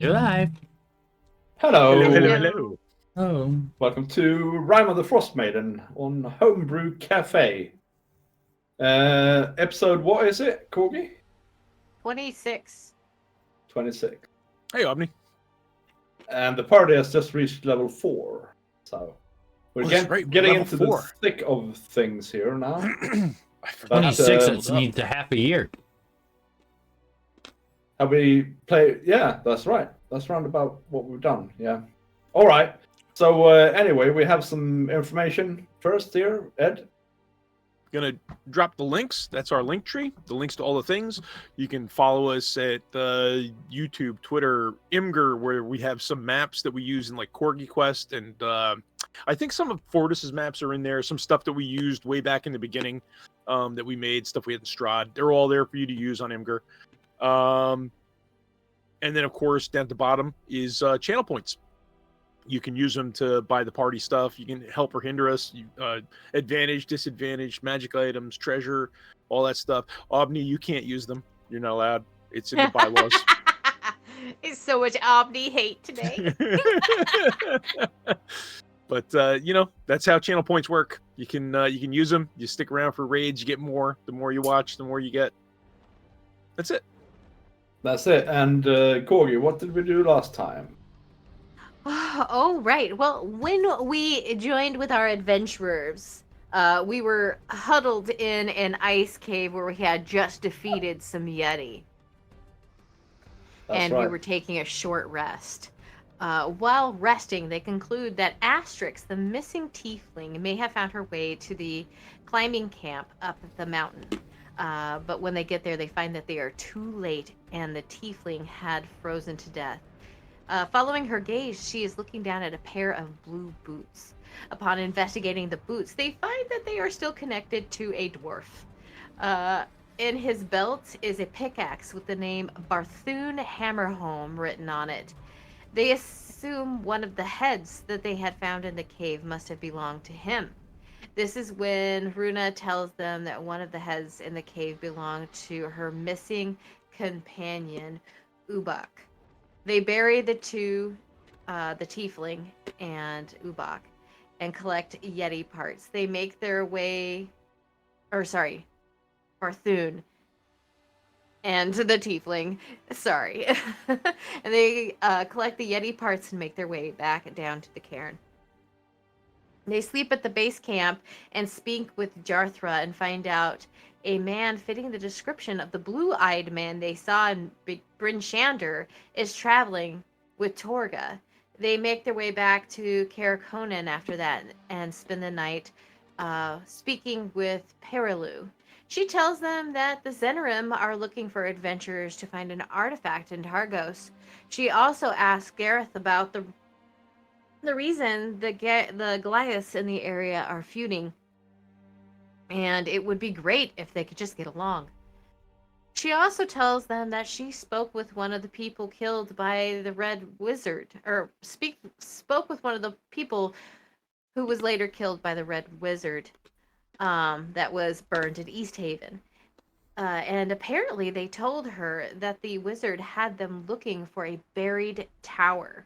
You're live. Hello. Hello, hello, Hello. hello. Oh, Welcome to Rime of the Frost Maiden on Homebrew Cafe. Episode, what is it, Corgi? 26. 26. Hey, Omni. And the party has just reached level 4. So we're That's right, we're getting level into 4. the thick of things here now. I forgot. 26 uh, that means a half a year. Have we played? Yeah, that's right. That's round about what we've done. Yeah. All right. So anyway, we have some information first here, Ed. Gonna drop the links. That's our link tree. The links to all the things. You can follow us at YouTube, Twitter, Imgur, where we have some maps that we use in like Corgi Quest, and I think some of Fortis's maps are in there. Some stuff that we used way back in the beginning that we made, stuff we had in Strahd. They're all there for you to use on Imgur. And then, of course, down at the bottom is channel points. You can use them to buy the party stuff. You can help or hinder us. Advantage, disadvantage, magic items, treasure, all that stuff. Omni, you can't use them. You're not allowed. It's in the bylaws. It's so much Omni hate today. But that's how channel points work. You can use them. You stick around for raids. You get more. The more you watch, the more you get. That's it. That's it. And Corgi, what did we do last time? Oh, right. Well, when we joined with our adventurers, we were huddled in an ice cave where we had just defeated some Yeti. That's and right. we were taking a short rest. While resting, they conclude that Asterix, the missing tiefling, may have found her way to the climbing camp up the mountain. But when they get there, they find that they are too late and the tiefling had frozen to death. Following her gaze, she is looking down at a pair of blue boots. Upon investigating the boots, they find that they are still connected to a dwarf. In his belt is a pickaxe with the name Barthoon Hammerholm written on it. They assume one of the heads that they had found in the cave must have belonged to him. This is when Runa tells them that one of the heads in the cave belonged to her missing companion, Ubak. They bury the two, the tiefling and Ubak, and collect Yeti parts. They make their way, Barthoon and the tiefling, sorry. And they collect the Yeti parts and make their way back down to the cairn. They sleep at the base camp and speak with Jarthra and find out a man fitting the description of the blue-eyed man they saw in Bryn Shander is traveling with Torga. They make their way back to Karakonan after that and spend the night speaking with Perilu. She tells them that the Zenerim are looking for adventurers to find an artifact in Targos. She also asks Gareth about the reason the Goliaths in the area are feuding, and it would be great if they could just get along. She also tells them that she spoke with one of the people killed by the Red Wizard, or spoke with one of the people who was later killed by the Red Wizard, that was burned in East Haven. And apparently they told her that the wizard had them looking for a buried tower.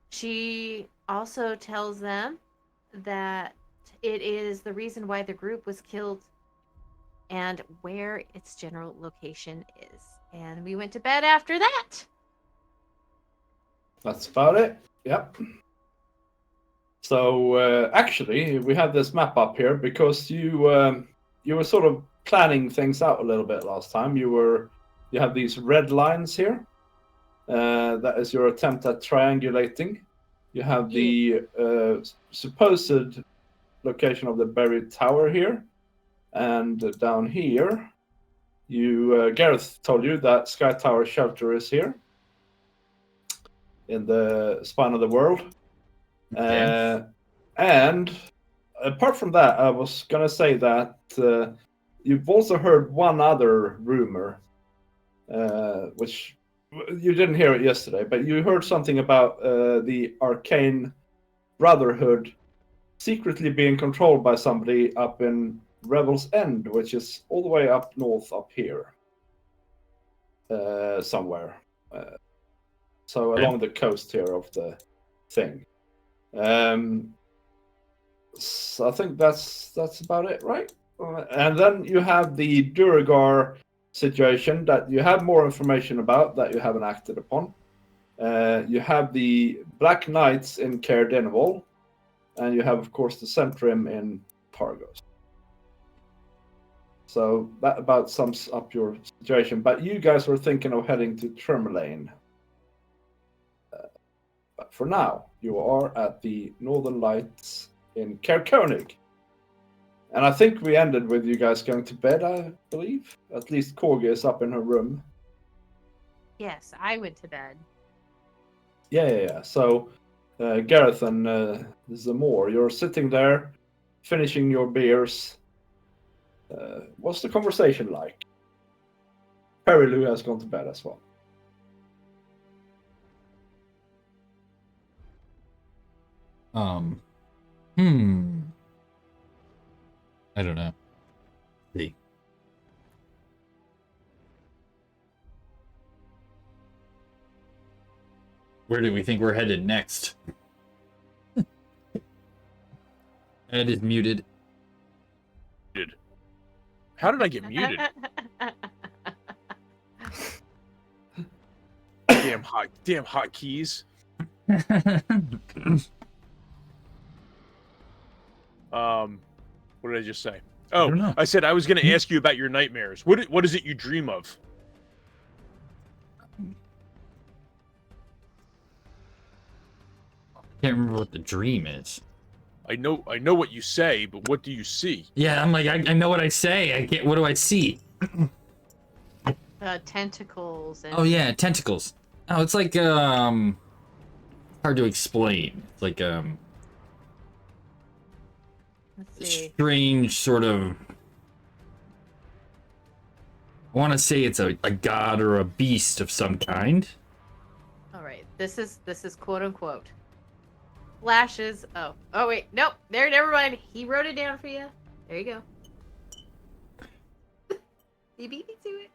She also tells them that it is the reason why the group was killed and where its general location is. And we went to bed after that. That's about it. Yep. So actually, we have this map up here because you were sort of planning things out a little bit last time. You have these red lines here. That is your attempt at triangulating. You have the supposed location of the buried tower here, and down here, Gareth told you that Sky Tower shelter is here in the spine of the world. Okay. And apart from that, I was gonna say that you've also heard one other rumor, which you didn't hear it yesterday, but you heard something about the Arcane Brotherhood secretly being controlled by somebody up in Revel's End, which is all the way up north up here somewhere. so Okay. along the coast here of the thing. So I think that's about it, right? And then you have the Duragar situation that you have more information about that you haven't acted upon. You have the Black Knights in Caer Dineval, and you have, of course, the Centrim in Targos. So that about sums up your situation. But you guys were thinking of heading to Tourmaline. But for now, you are at the Northern Lights in Caer Koenig. And I think we ended with you guys going to bed, I believe. At least Corgi is up in her room. Yes, I went to bed. Yeah. So, Gareth and Zamor, you're sitting there, finishing your beers. What's the conversation like? Perry Lou has gone to bed as well. I don't know. See. Where do we think we're headed next? Ed is muted. How did I get muted? Damn hot keys. What did I just say? Oh, don't know. I said I was going to ask you about your nightmares. What is it you dream of? Can't remember what the dream is. I know what you say, but what do you see? Yeah, I'm like, I know what I say. I can't. What do I see? Tentacles. And... Oh yeah, tentacles. Oh, it's like hard to explain. It's like Let's see. strange sort of. I want to say it's a god or a beast of some kind. All right. This is quote unquote. Flashes. Oh wait, nope. There, never mind. He wrote it down for you. There you go. You beat me to it.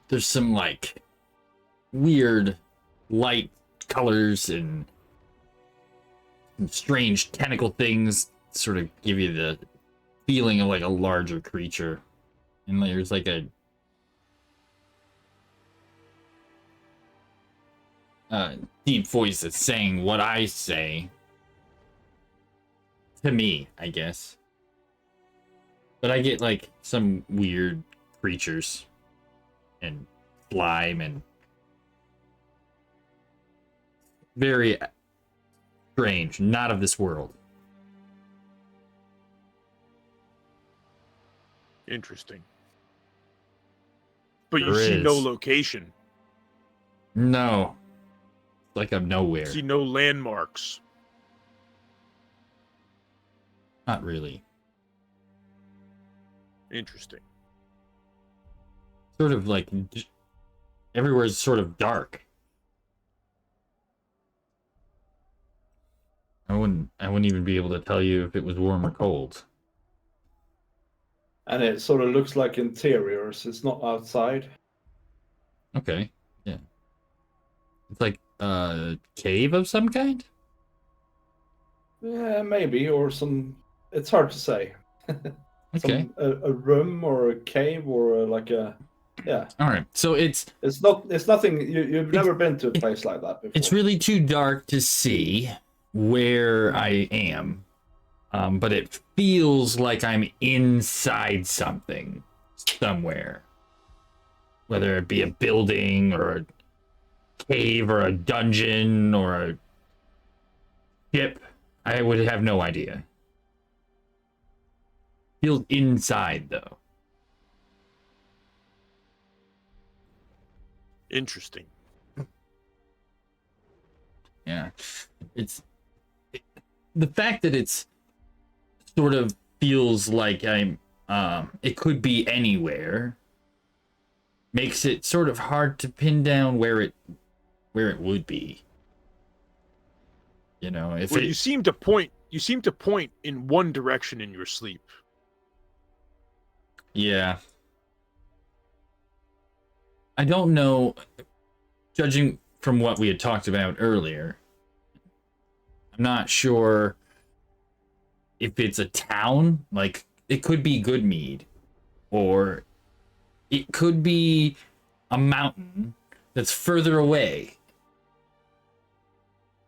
There's some like weird light colors and strange tentacle things sort of give you the feeling of like a larger creature. And there's like a deep voice that's saying what I say to me, I guess. But I get like some weird creatures and slime and very strange, not of this world. Interesting. But you There see no is. location. No. It's like I'm nowhere. See no landmarks. Not really. Interesting. Sort of like everywhere's sort of dark. I wouldn't even be able to tell you if it was warm or cold. And it sort of looks like interiors. It's not outside. Okay. Yeah. It's like a cave of some kind? Yeah, maybe, or some. It's hard to say. Okay. A room or a cave or like a. Yeah. All right. So it's not. It's nothing. You've never been to a place like that before. it's really too dark to see where I am. But it feels like I'm inside something somewhere. Whether it be a building or a cave or a dungeon or a ship, I would have no idea. Feels inside though. Interesting. Yeah. The fact that it's sort of feels like I'm it could be anywhere makes it sort of hard to pin down where it would be. You know, if Well, you seem to point in one direction in your sleep. yeah. I don't know, judging from what we had talked about earlier, I'm not sure if it's a town, like it could be Goodmead, or it could be a mountain that's further away,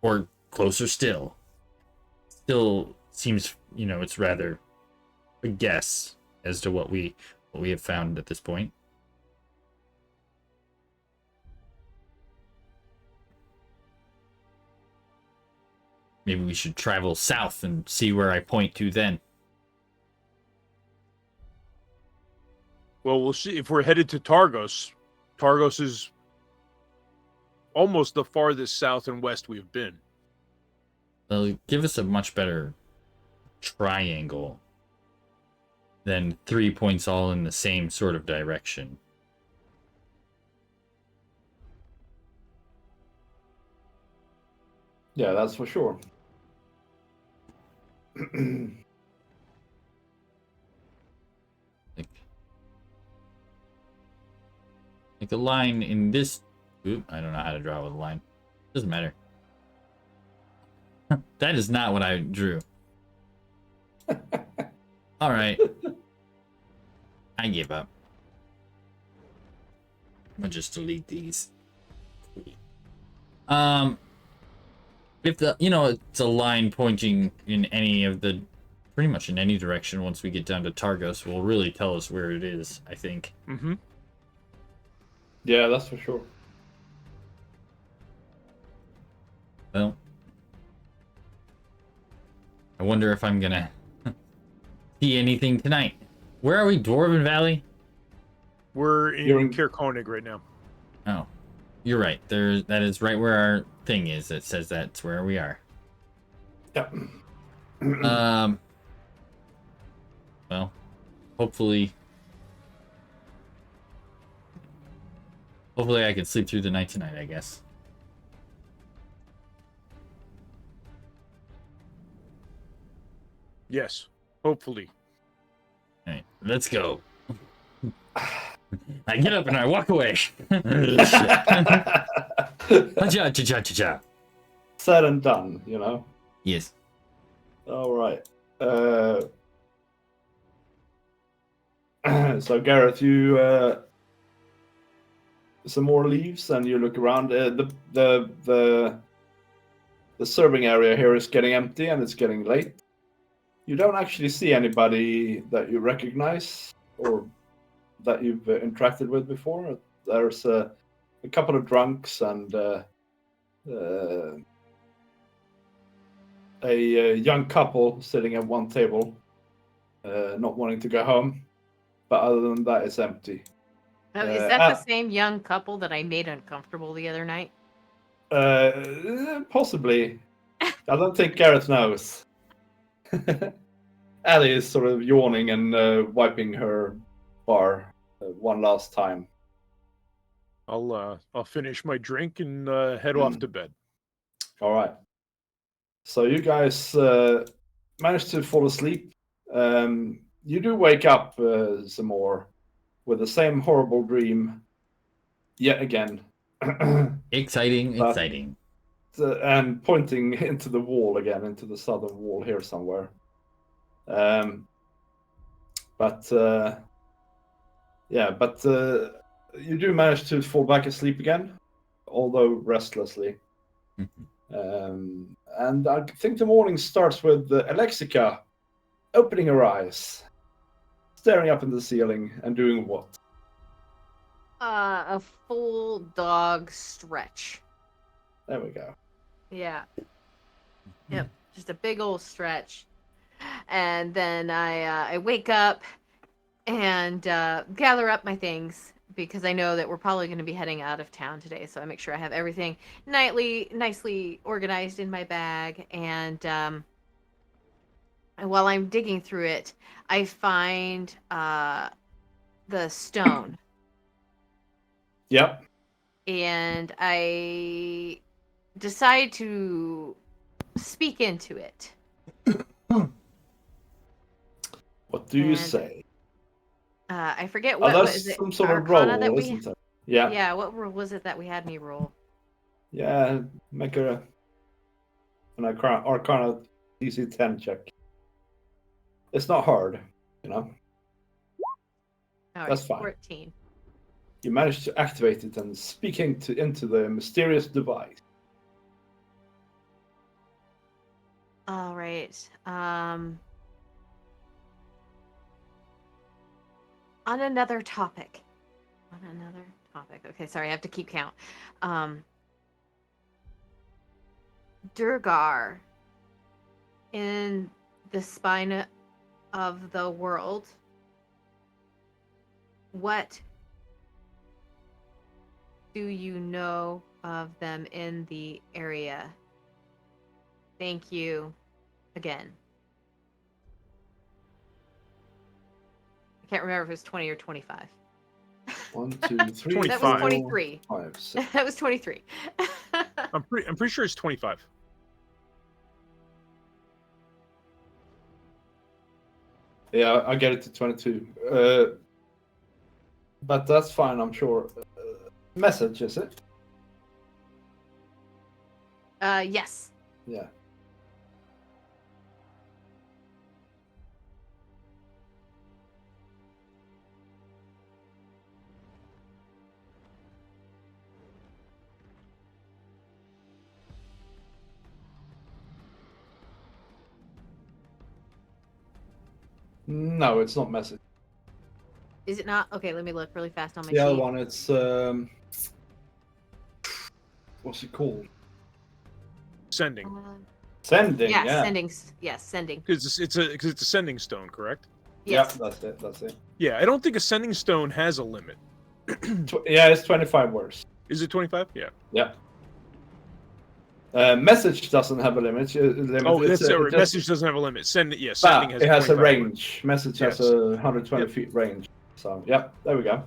or closer still. Still seems, it's rather a guess as to what we have found at this point. Maybe we should travel south and see where I point to then. Well, we'll see if we're headed to Targos. Targos is almost the farthest south and west we've been. They'll give us a much better triangle than 3 points all in the same sort of direction. Yeah, that's for sure. Like a line in this. Oop, I don't know how to draw with a line. Doesn't matter. That is not what I drew. All right. I give up. I'll just delete these. If it's a line pointing in any of the, pretty much in any direction. Once we get down to Targos, will really tell us where it is, I think. Mm-hmm. Yeah, that's for sure. Well, I wonder if I'm gonna see anything tonight. Where are we? Dwarven Valley? You're in Kirkonig right now. Oh, you're right. That is right where our thing is. It says that's where we are. Yep. Well, hopefully I can sleep through the night tonight, I guess. Yes, hopefully. All right, let's go. I get up and I walk away. Cha-cha. Said and done, Yes. All right. So Gareth, you some more leaves, and you look around. The serving area here is getting empty, and it's getting late. You don't actually see anybody that you recognize or that you've interacted with before. There's a couple of drunks and a young couple sitting at one table, not wanting to go home. But other than that, it's empty. Oh, is that the same young couple that I made uncomfortable the other night? Possibly. I don't think Gareth knows. Allie is sort of yawning and wiping her bar one last time. I'll finish my drink and head off to bed. All right. So you guys managed to fall asleep. You do wake up some more with the same horrible dream yet again. Exciting. And pointing into the wall again, into the southern wall here somewhere. But you do manage to fall back asleep again, although restlessly. And I think the morning starts with Alexica opening her eyes, staring up in the ceiling, and doing what? A full dog stretch. There we go. Yeah. Yep. Just a big old stretch. And then I wake up and gather up my things because I know that we're probably going to be heading out of town today. So I make sure I have everything nicely organized in my bag. And while I'm digging through it, I find the stone. Yep. And I decide to speak into it. What do you say? I forget what is it. Some sort of Arcana roll, that isn't it? Yeah. Yeah, what rule was it that we had me roll? Yeah. Make an Arcana DC 10 check. It's not hard, you know. All right, That's fine. 14. You manage to activate it and speak into the mysterious device. All right. On another topic. Okay, sorry, I have to keep count. Durgar in the spine of the world. What do you know of them in the area? Thank you again. I can't remember if it was 20 or 25. 1, 2, 3, 25. That was 4, 23. 5, 6. That was 23. I'm pretty sure it's 25. Yeah, I get it to 22. But that's fine, I'm sure. Message, is it? Yes. Yeah. No, it's not message. Is it not? Okay, let me look really fast on my The other sheet. one, it's what's it called? Sending. Sending. Yeah, Yeah. sending. Yes, sending. Because it's a sending stone, correct? Yes. Yeah, that's it. Yeah, I don't think a sending stone has a limit. Yeah, it's 25 words. Is it 25? Yeah. Yeah. Message doesn't have a limit. Oh, It's that's a, right. it just- Message doesn't have a limit. Sending but has it has a 25 words. range. Message Yes. has a 120 Yep. feet range. So yeah, there we go.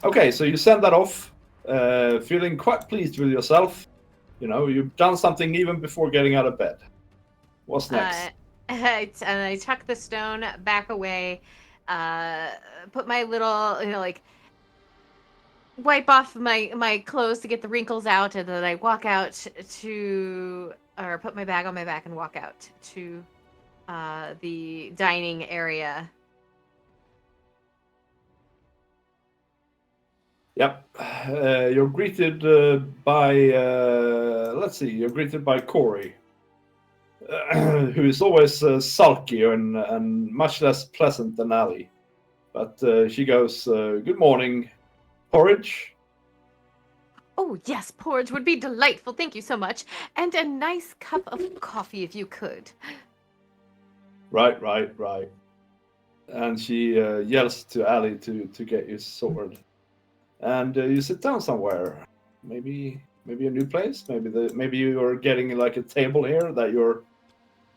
Okay, so you send that off, feeling quite pleased with yourself. You know, you've done something even before getting out of bed. What's next? And I tuck the stone back away. Put my little, like, wipe off my clothes to get the wrinkles out, and then I walk out or put my bag on my back and walk out to the dining area. Yep. You're greeted by, let's see, you're greeted by Corey, who is always sulky and much less pleasant than Ali. But she goes, good morning, porridge. Oh, yes, porridge would be delightful. Thank you so much. And a nice cup of coffee if you could. Right. And she yells to Ali to get you sword. And you sit down somewhere. Maybe a new place. Maybe you are getting like a table here that you're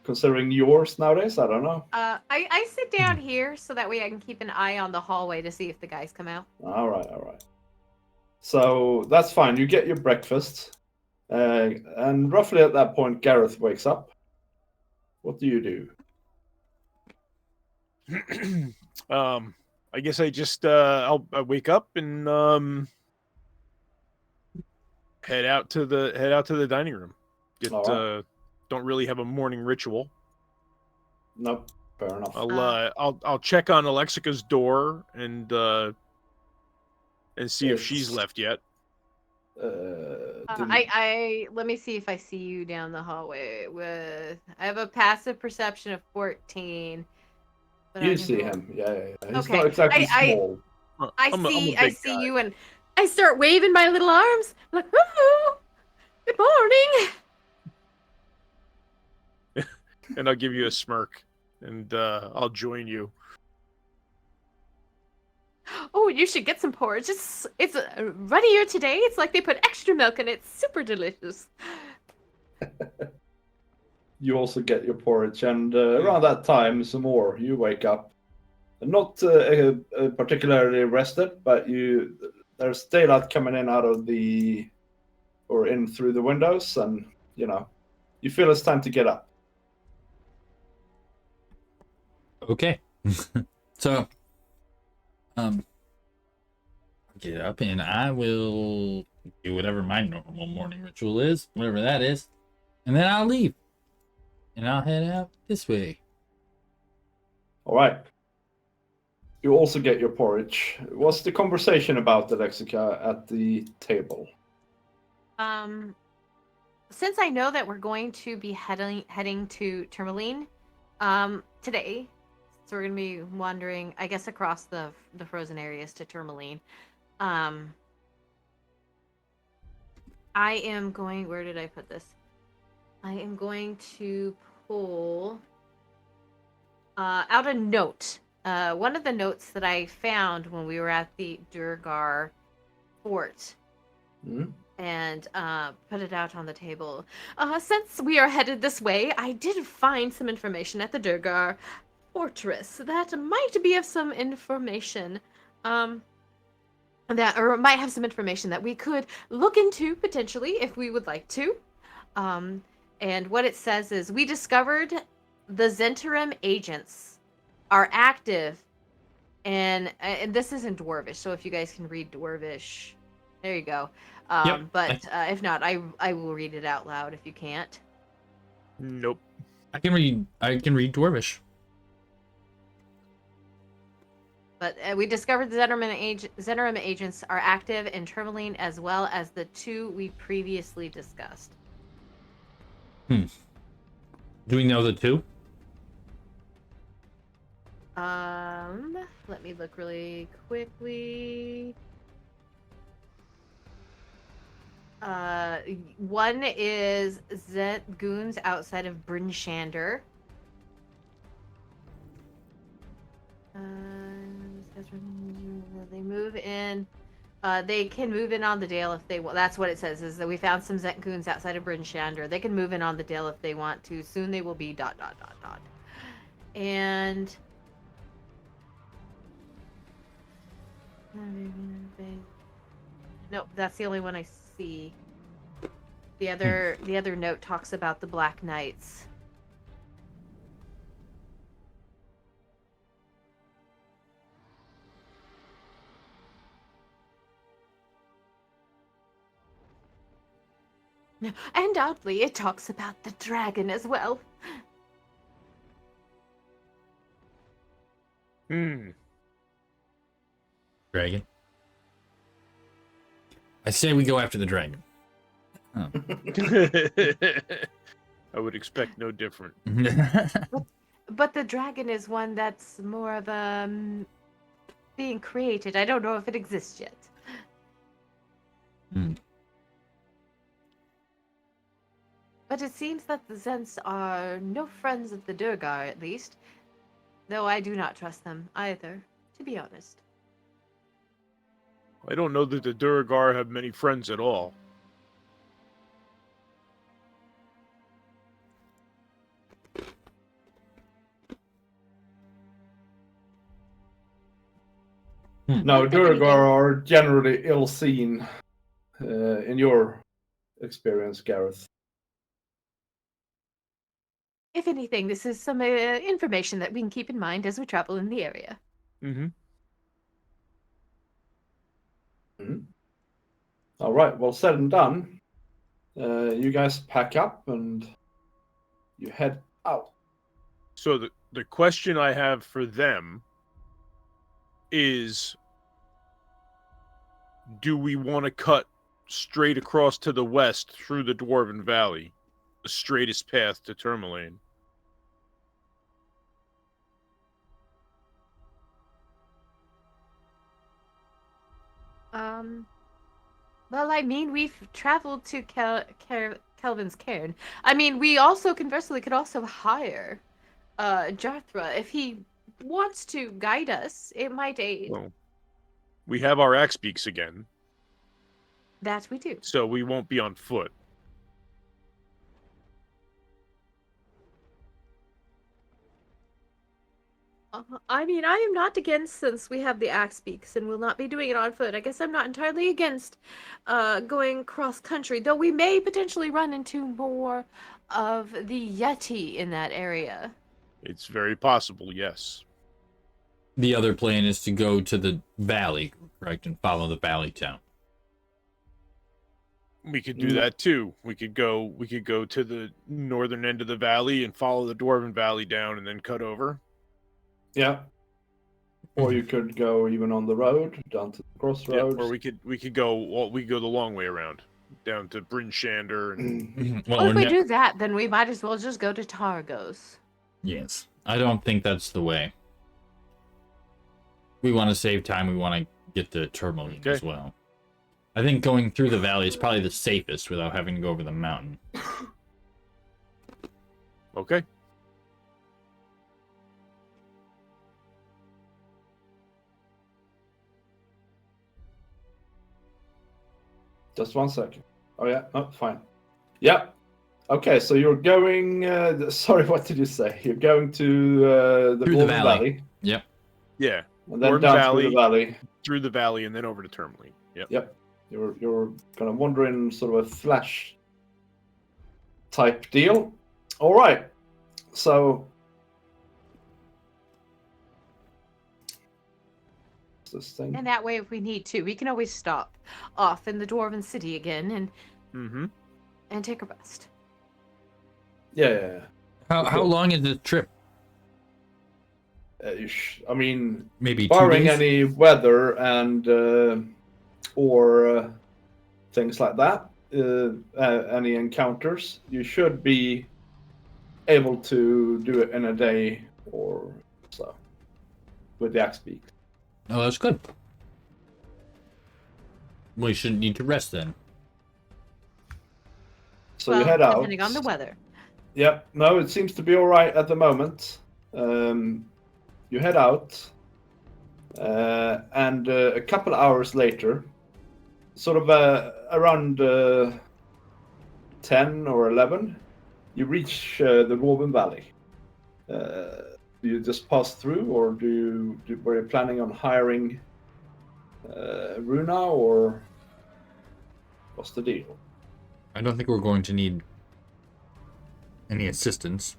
considering yours nowadays. I don't know. I sit down here so that way I can keep an eye on the hallway to see if the guys come out. All right. So that's fine. You get your breakfast, and roughly at that point, Gareth wakes up. What do you do? I guess I just I wake up and head out to the dining room. All right. Don't really have a morning ritual. Nope. Fair enough. I'll check on Alexica's door and see if she's It's- left yet. I let me see if I see you down the hallway. I have a passive perception of 14. But You I can see roll. him. Yeah. He's Okay. not exactly I- small. I I'm a see big guy. you, and I start waving my little arms like, "Woo! Good morning." And I'll give you a smirk, and I'll join you. Oh, you should get some porridge. It's runnier today. It's like they put extra milk in it. It's super delicious. You also get your porridge, and around that time, some more. You wake up, not particularly rested, but there's daylight coming in out of in through the windows, and you feel it's time to get up. Okay. So, I'm get up and I will do whatever my normal morning ritual is, whatever that is, and then I'll leave. And I'll head out this way. All right. You also get your porridge. What's the conversation about, Alexica, at the table? Since I know that we're going to be heading to Tourmaline, today, so we're gonna be wandering, I guess, across the frozen areas to Tourmaline. I am going. Where did I put this? I am going to pull out a note. One of the notes that I found when we were at the Durgar fort. And put it out on the table. Since we are headed this way, I did find some information at the Durgar fortress that might be of some information. Or might have some information that we could look into potentially if we would like to. And what it says is, we discovered the Zentarim agents are active, and this is in Dwarvish, so if you guys can read Dwarvish, there you go. Yep. But if not, I will read it out loud if you can't. Nope. I can read Dwarvish. But we discovered the Zentarim agents are active in Tourmaline, as well as the two we previously discussed. Do we know the two? Let me look really quickly. One is Zet Goons outside of Bryn Shander. They move in. They can move in on the Dale if they want. That's what it says, is that we found some Zet Goons outside of Bryn Shander. They can move in on the Dale if they want to. Soon they will be ... And nope, that's the only one I see. The other note talks about the Black Knights. And oddly, it talks about the dragon as well. Dragon. I say we go after the dragon. Oh. I would expect no different. But the dragon is one that's more of a being created. I don't know if it exists yet. But it seems that the Zents are no friends of the Durgar, at least. Though I do not trust them either, to be honest. I don't know that the Duragar have many friends at all. No, Durgar are generally ill seen in your experience, Gareth. If anything, this is some information that we can keep in mind as we travel in the area. All right, well, said and done. You guys pack up and you head out. So the question I have for them is, do we want to cut straight across to the west through the Dwarven Valley, the straightest path to Tourmaline? Well, I mean, we've traveled to Kelvin's Cairn. I mean, we also, conversely, could also hire Jarthra. If he wants to guide us, it might aid. Well, we have our axe beaks again. That we do. So we won't be on foot. I mean, I am not against, since we have the axe beaks and we'll not be doing it on foot. I guess I'm not entirely against going cross country, though we may potentially run into more of the Yeti in that area. It's very possible, yes. the other plan is to go to the valley, correct, and follow the valley town. We could do that too. We could go to the northern end of the valley and follow the Dwarven Valley down and then cut over. Yeah. Or you could go even on the road down to the crossroads. Or we could go the long way around down to Bryn Shander and Well, if we do that, then we might as well just go to Targos. Yes. I don't think that's the way. We want to save time. We want to get to Tourmaline as well. I think going through the valley is probably the safest without having to go over the mountain. Okay. Just 1 second. Oh yeah, no, fine. Yeah. Okay, so you're going. Sorry, what did you say? You're going to the Through the valley. Yep. Yeah. And then Dwarven down Valley, through the valley. through the valley, and then over to Tourmaline. Yep. Yep. You're kind of wandering sort of a flash type deal. All right. So this thing. And that way, if we need to, we can always stop off in the Dwarven City again and take a rest. Yeah. How long is the trip? I mean, Maybe 2 barring days? any weather and or things like that, any encounters, you should be able to do it in a day or so with the axe beak. Oh, that's good. We shouldn't need to rest then. So you head out. Depending on the weather. Yep. No, it seems to be all right at the moment. You head out, and a couple hours later, sort of around 10 or 11, you reach the Dwarven Valley. Do you just pass through, or were you planning on hiring Runa, or what's the deal? I don't think we're going to need any assistance.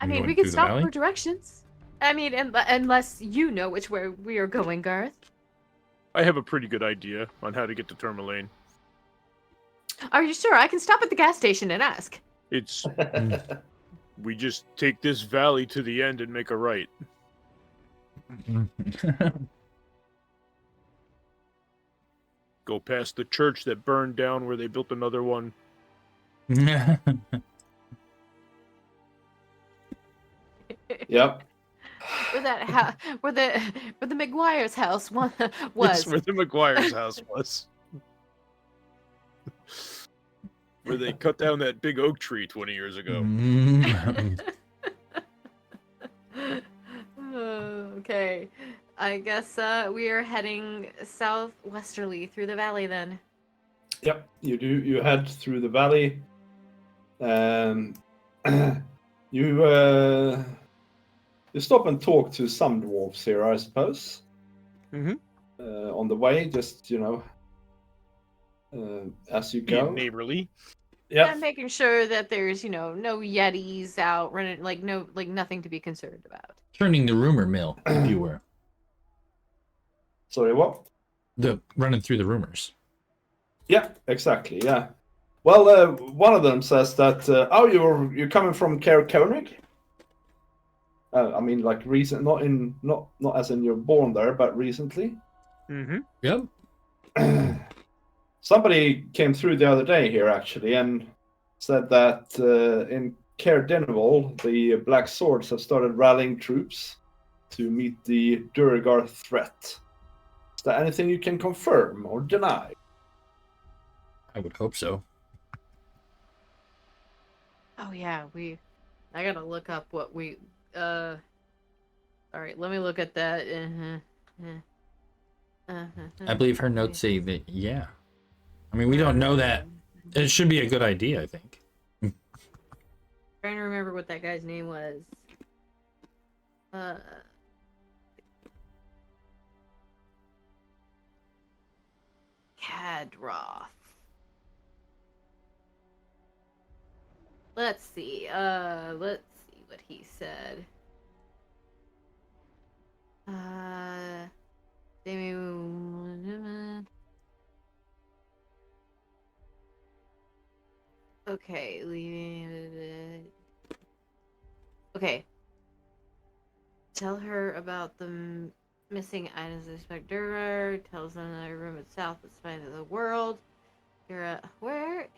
I mean, we could stop for directions. I mean, unless you know which way we are going, Garth. I have a pretty good idea on how to get to Tourmaline. Are you sure? I can stop at the gas station and ask. It's we just take this valley to the end and make a right. Go past the church that burned down where they built another one. Yep. Where the McGuire's house was. That's where the McGuire's house was. Where they cut down that big oak tree 20 years ago. Okay. I guess we are heading southwesterly through the valley then. Yep, you do. You head through the valley. You stop and talk to some dwarves here, I suppose. On the way, just as you go. Being neighborly. Yeah. And making sure that there's no yetis out running, nothing to be concerned about. Turning the rumor mill, if you were. Sorry, what? Running through the rumors. Yeah, exactly. Yeah. Well, one of them says that. You're coming from Caer Koenig. I mean, like recent, not as in you're born there, but recently. Yep. Somebody came through the other day here actually and said that in Caer Dineval, the Black Swords have started rallying troops to meet the Duragar threat. Is there anything you can confirm or deny? I would hope so. Oh yeah, I gotta look up what we. All right, let me look at that. I believe her notes say that. Yeah. I mean, we don't know that. It should be a good idea, I think. Trying to remember what that guy's name was. Kadroth. Let's see what he said. Okay, leaving. Okay. Tell her about the missing items of Spectre. Tells them in the room itself is fine of the world. You're where?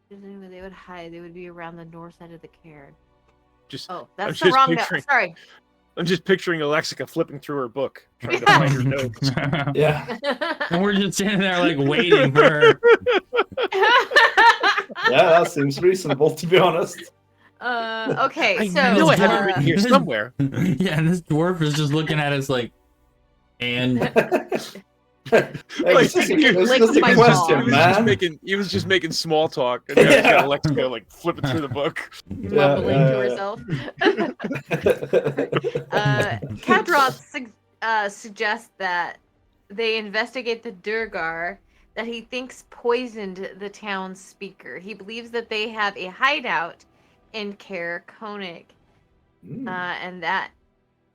Where they would hide. They would be around the north side of the cairn. I'm That's the just wrong note. picturing- Sorry. I'm just picturing Alexica flipping through her book, trying to find her notes. Yeah. And we're just sitting there like waiting for her. Yeah, that seems reasonable, to be honest. Okay, I so know I have it uh, written here somewhere. Yeah, and this dwarf is just looking at us like, and It's just Lick a my question, balls. man. He was just making small talk, and now he's got Alexica like flipping through the book. mumbling to herself. Kadroth suggests that they investigate the Durgar that he thinks poisoned the town's speaker. He believes that they have a hideout in Caer Konig, and that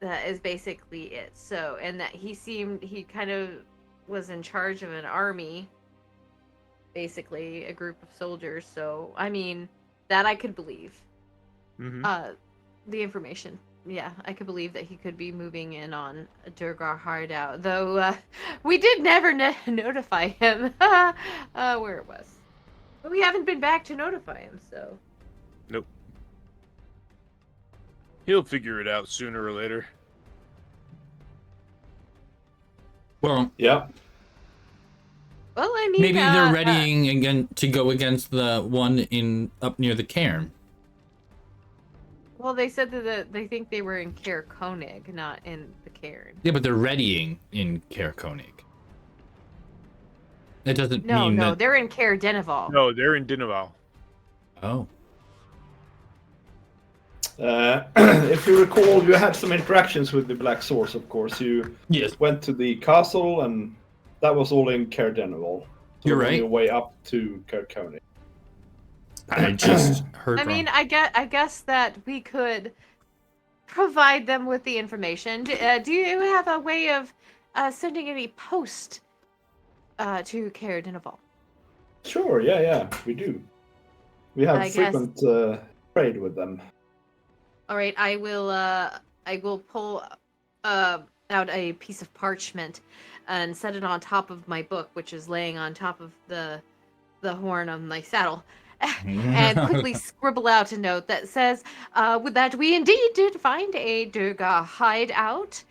is basically it. So, and that he kind of was in charge of an army, basically a group of soldiers. So, I mean, that I could believe. Mm-hmm. The information. Yeah, I could believe that he could be moving in on a Durgar hideout, though we did never notify him where it was. But we haven't been back to notify him, so. Nope. He'll figure it out sooner or later. well, Yeah. Well, I mean, maybe they're readying again to go against the one in up near the cairn. Well, they said that they think they were in Caer Konig, not in the cairn. Yeah, but they're readying in Caer Konig. That doesn't No, mean that. they're in Caer Denival. No, they're in Dinaval. Oh. If you recall, you had some interactions with the Black Source, of course. You Yes. went to the castle, and that was all in Caer Denival. So You're on right. your way up to Caer Konig. I just heard I wrong. mean, I guess that we could provide them with the information. Do you have a way of sending any post to Caer Denival? Sure, yeah, we do. We have I guess- frequent trade with them. All right, I will pull out a piece of parchment and set it on top of my book, which is laying on top of the horn of my saddle, and quickly scribble out a note that says that we indeed did find a Durga hideout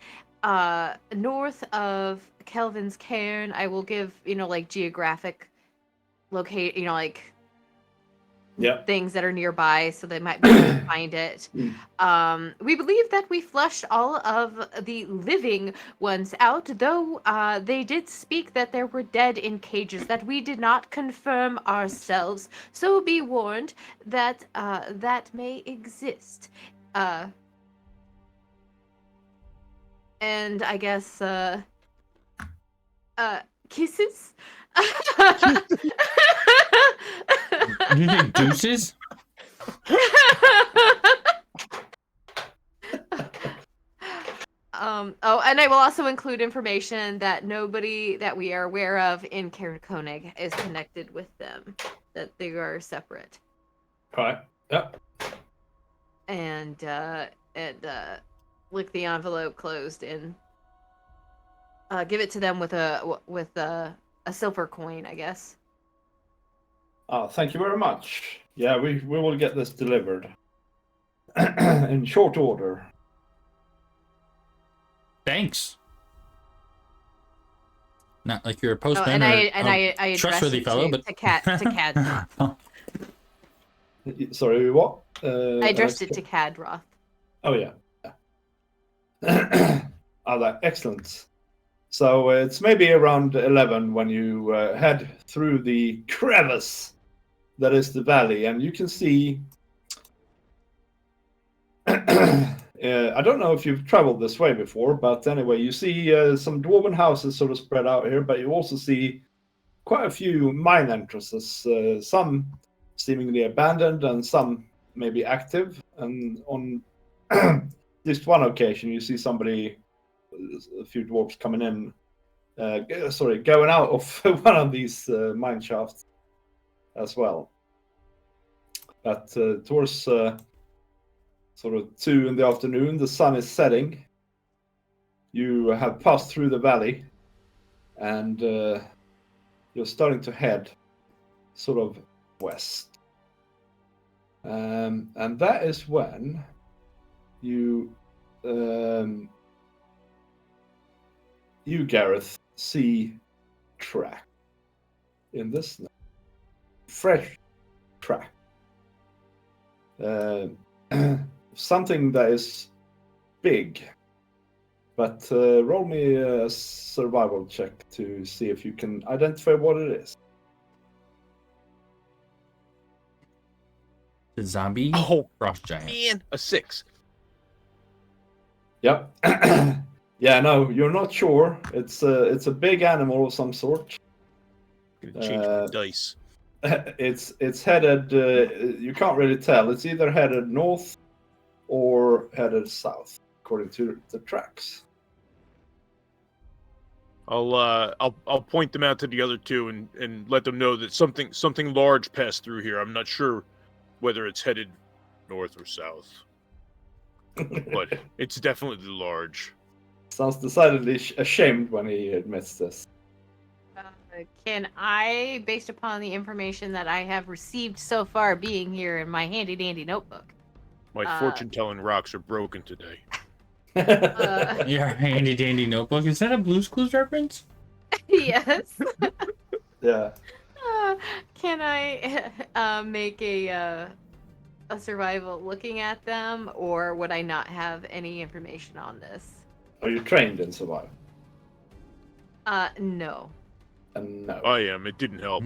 north of Kelvin's Cairn. I will give like geographic locate like Yeah. things that are nearby, so they might be able to find it. We believe that we flushed all of the living ones out, though they did speak that there were dead in cages that we did not confirm ourselves. So be warned that that may exist. And I guess kisses. You think deuces? Oh, and I will also include information that nobody that we are aware of in Caer Konig is connected with them, that they are separate. Right. Yep. And lick the envelope closed and give it to them with a silver coin, I guess. Oh, thank you very much. Yeah, we will get this delivered in short order. Thanks. Not like you're a Oh, postman and or I a addressed trustworthy it fellow, but to Cadroth. Sorry, what? I addressed it to Cadroth. Oh, yeah. Oh, that excellent. So it's maybe around 11 when you head through the crevice that is the valley, and you can see. I don't know if you've traveled this way before, but anyway, you see some dwarven houses sort of spread out here, but you also see quite a few mine entrances, some seemingly abandoned and some maybe active. And on least one occasion, you see somebody, a few dwarves coming in, going out of one of these mine shafts as well. But towards sort of 2 in the afternoon, the sun is setting. You have passed through the valley, and you're starting to head sort of west. And that is when you, Gareth, see track in the snow. Fresh track. Something that is big. But roll me a survival check to see if you can identify what it is. The zombie frost giant. Man, a 6. Yep. Yeah, no, you're not sure. It's a big animal of some sort. Gonna change my dice. It's headed. You can't really tell. It's either headed north or headed south, according to the tracks. I'll point them out to the other two and let them know that something large passed through here. I'm not sure whether it's headed north or south, but it's definitely large. Sounds decidedly ashamed when he admits this. Can I, based upon the information that I have received so far being here in my handy dandy notebook? My fortune-telling rocks are broken today. Your handy dandy notebook. Is that a Blue's Clues reference? Yes. Yeah. Can I make a survival looking at them, or would I not have any information on this? Are you trained in survival? No. No. I am. It didn't help.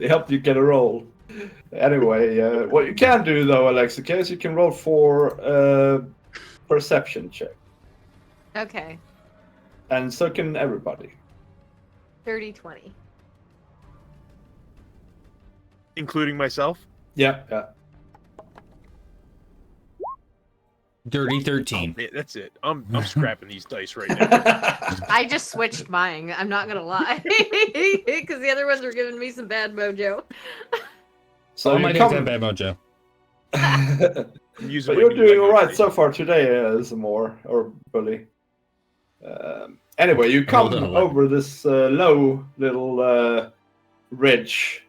It helped you get a roll. Anyway, what you can do though, Alexa, is you can roll for perception check. Okay. And so can everybody. 30-20. Including myself? Yeah. Dirty Oh, 13. man, that's it. I'm scrapping these dice right now. I just switched mine. I'm not gonna lie, because the other ones were giving me some bad mojo. So All my you days have bad mojo. I'm using But my you're new doing Lego all right station. so far today, Zamor, or Bully. Anyway, you come Hold on, over this low little ridge,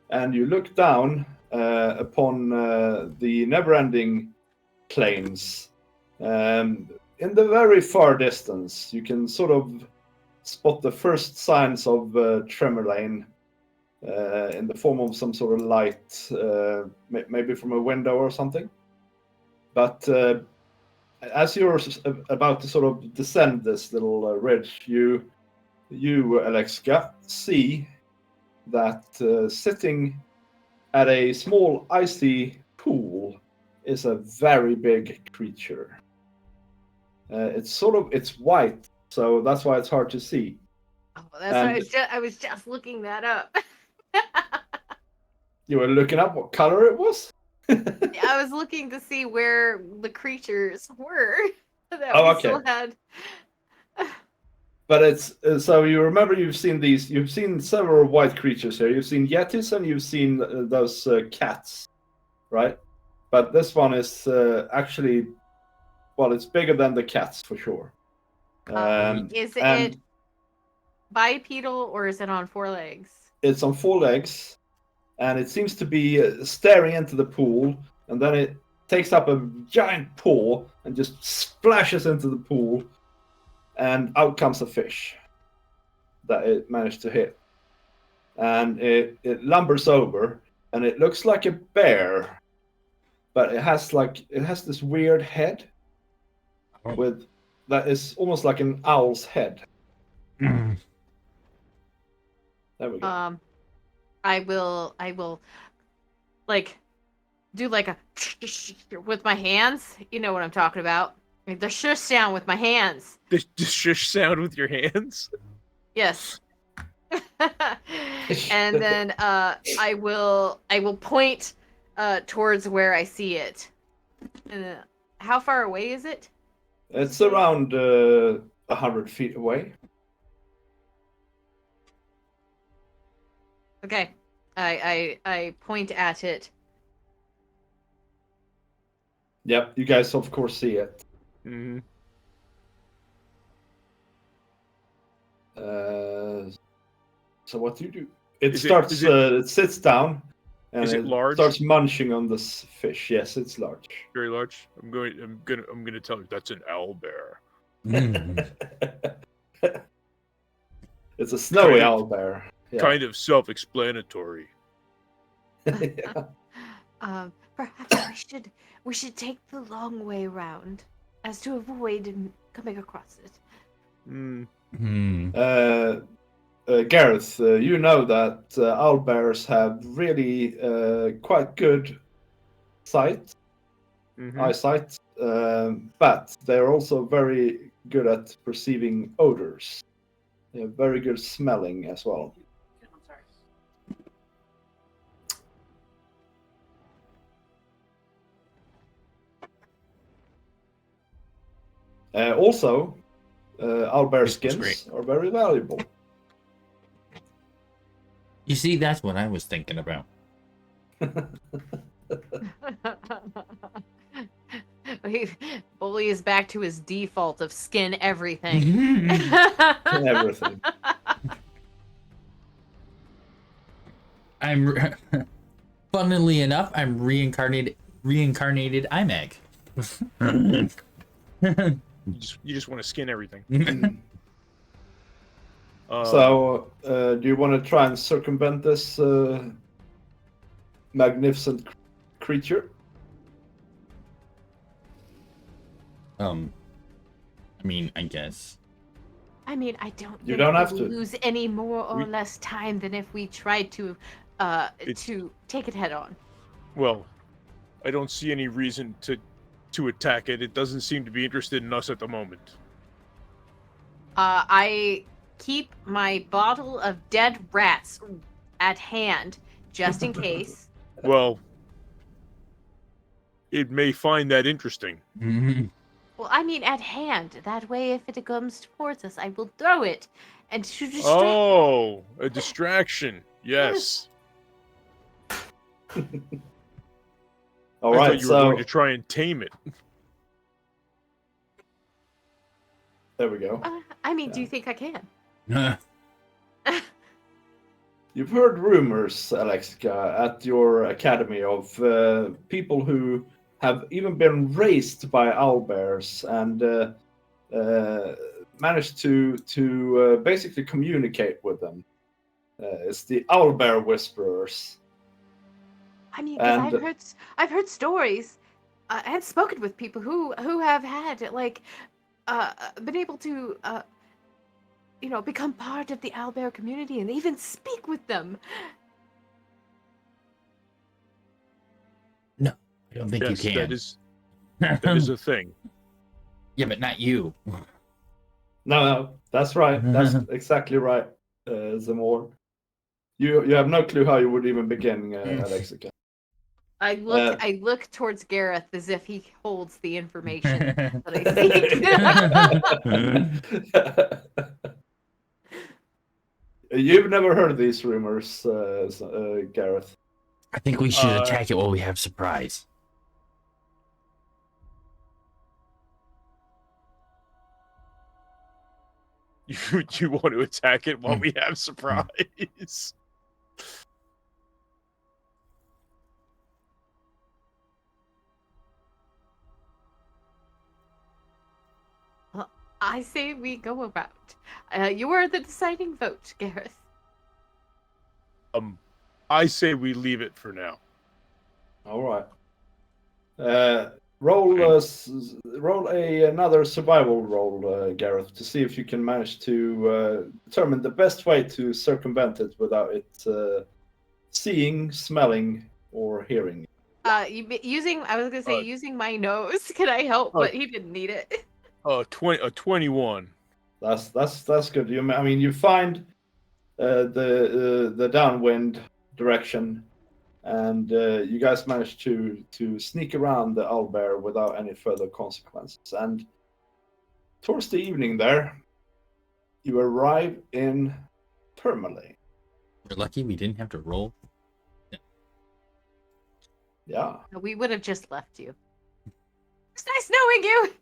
and you look down upon the never-ending plains. In the very far distance, you can sort of spot the first signs of Tremorlane in the form of some sort of light, maybe from a window or something. But as you're about to sort of descend this little ridge, you, Alexka, see that sitting at a small icy pool is a very big creature. It's white, so that's why it's hard to see. Oh, that's what I was just looking that up. You were looking up what color it was? I was looking to see where the creatures were that Oh, we okay. still had. But it's so you remember you've seen several white creatures here. You've seen yetis and you've seen those cats, right? But this one is actually, well, it's bigger than the cats for sure. Is it bipedal or is it on 4 legs? It's on 4 legs, and it seems to be staring into the pool, and then it takes up a giant paw and just splashes into the pool, and out comes a fish that it managed to hit. And it lumbers over, and it looks like a bear, but it has this weird head with that is almost like an owl's head. There we go. I will like do like a with my hands. You know what I'm talking about. Like the shush sound with my hands. The shush sound with your hands? Yes. And then I will point towards where I see it How far away is it? It's around 100 feet away. Okay. I point at it. Yep, you guys of course see it. Mm-hmm. So what do you do? It Is starts. It sits down, and is it large? starts munching on this fish. Yes, it's large. Very large. I'm gonna tell you that's an owlbear. It's a snowy Kind of- owlbear. Yeah. Kind of self-explanatory. Yeah. Perhaps we should take the long way round, as to avoid coming across it. Mm. Gareth, you know that owlbears have really quite good sight, Mhm. eyesight, but they're also very good at perceiving odors. They have very good smelling as well. Also, owlbear This was skins are very valuable. You see, that's what I was thinking about. Bully is back to his default of skin everything. Everything. Funnily enough, I'm reincarnated IMAG. You just want to skin everything. So, do you want to try and circumvent this magnificent creature? I mean, I guess. I mean, I don't You think don't have we'll to. lose any more or We- less time than if we tried to take it head on. Well, I don't see any reason to attack it. It doesn't seem to be interested in us at the moment. I keep my bottle of dead rats at hand, just in case. Well, it may find that interesting. Well, I mean at hand. That way, if it comes towards us, I will throw it and to distract. Oh, a distraction. Yes. All I right, thought you were so going to try and tame it. there we go. I mean, do you think I can? You've heard rumors, Alexica, at your academy of people who have even been raised by owlbears and managed to basically communicate with them. It's the owlbear whisperers. I mean, because And- I've heard stories and spoken with people who have had like been able to become part of the owlbear community and even speak with them. No, I don't think Yes, you can. that is a thing. Yeah, but not you. No, that's right. That's exactly right, Zamor. You have no clue how you would even begin, Alexica. I look towards Gareth as if he holds the information that I seek. You've never heard these rumors, Gareth. I think we should attack it while we have surprise. You want to attack it while we have surprise? I say we go about. You are the deciding vote, Gareth. I say we leave it for now. All right. Roll another survival roll, Gareth, to see if you can manage to determine the best way to circumvent it without it seeing, smelling, or hearing. Using my nose. Can I help? But he didn't need it. 21. That's good. You find the downwind direction, and you guys managed to sneak around the owlbear without any further consequences. And towards the evening there, you arrive in Tourmaline. We're lucky we didn't have to roll. Yeah. We would have just left you. It's nice knowing you.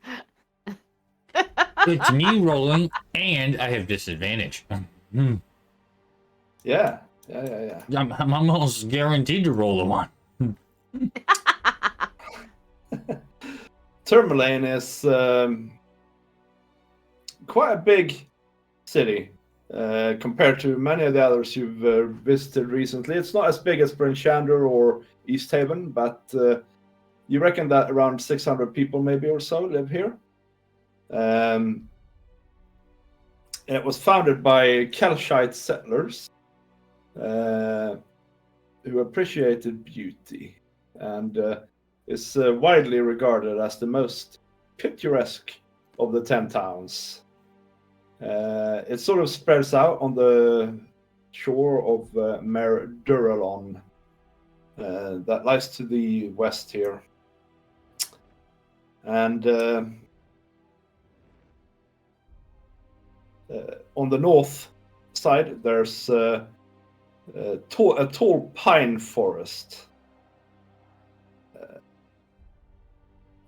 It's me rolling, and I have disadvantage. Yeah. I'm almost guaranteed to roll a 1. Tourmaline is quite a big city compared to many of the others you've visited recently. It's not as big as Bryn Shander or East Haven, but you reckon that around 600 people maybe or so live here. It was founded by Kelshite settlers who appreciated beauty and is widely regarded as the most picturesque of the 10 towns. It sort of spreads out on the shore of Mare Duralon that lies to the west here. And on the north side, there's a tall pine forest.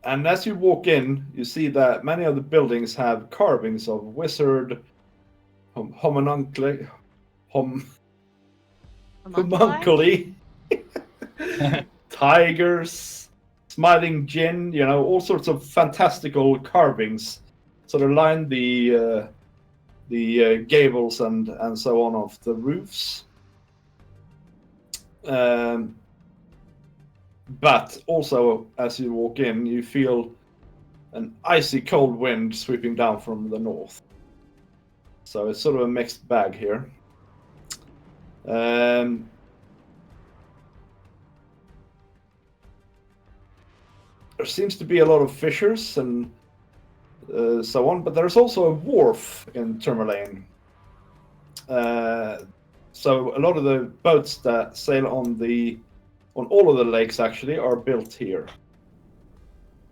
And as you walk in, you see that many of the buildings have carvings of wizard, homunculi, tigers, smiling djinn, you know, all sorts of fantastical carvings sort of line the gables and so on of the roofs. But also, as you walk in, you feel an icy cold wind sweeping down from the north. So it's sort of a mixed bag here. There seems to be a lot of fishers and so on, but there's also a wharf in Tourmaline. So a lot of the boats that sail on all of the lakes actually are built here.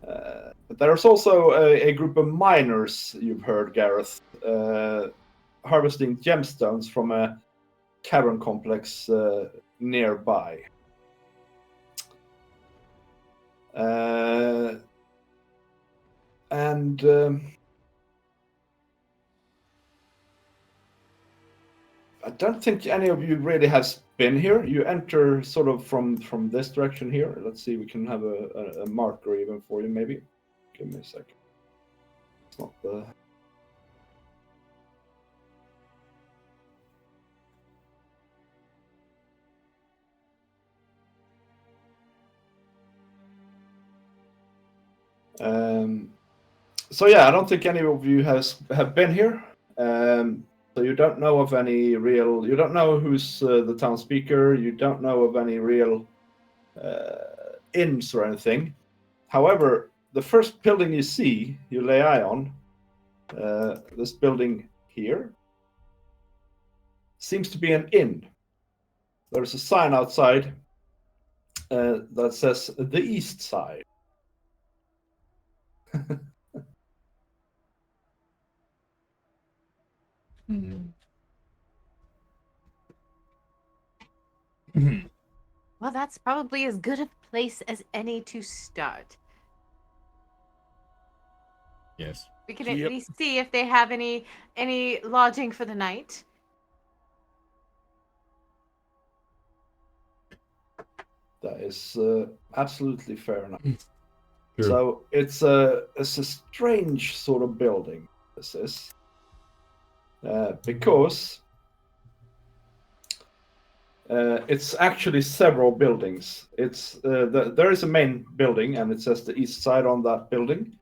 But there's also a group of miners, you've heard, Gareth, harvesting gemstones from a cavern complex nearby. And I don't think any of you really has been here. You enter sort of from this direction here. Let's see, we can have a marker even for you, maybe. Give me a second. It's not the... So yeah, I don't think any of you have been here. So you don't know of any real... You don't know who's the town speaker. You don't know of any real inns or anything. However, the first building you see, you lay eye on, this building here, seems to be an inn. There's a sign outside that says the East Side. Well, that's probably as good a place as any to start. Yes. We can at least see if they have any lodging for the night. That is absolutely fair enough. Sure. So it's a strange sort of building, this is. Because it's actually several buildings. There is a main building, and it says the East Side on that building.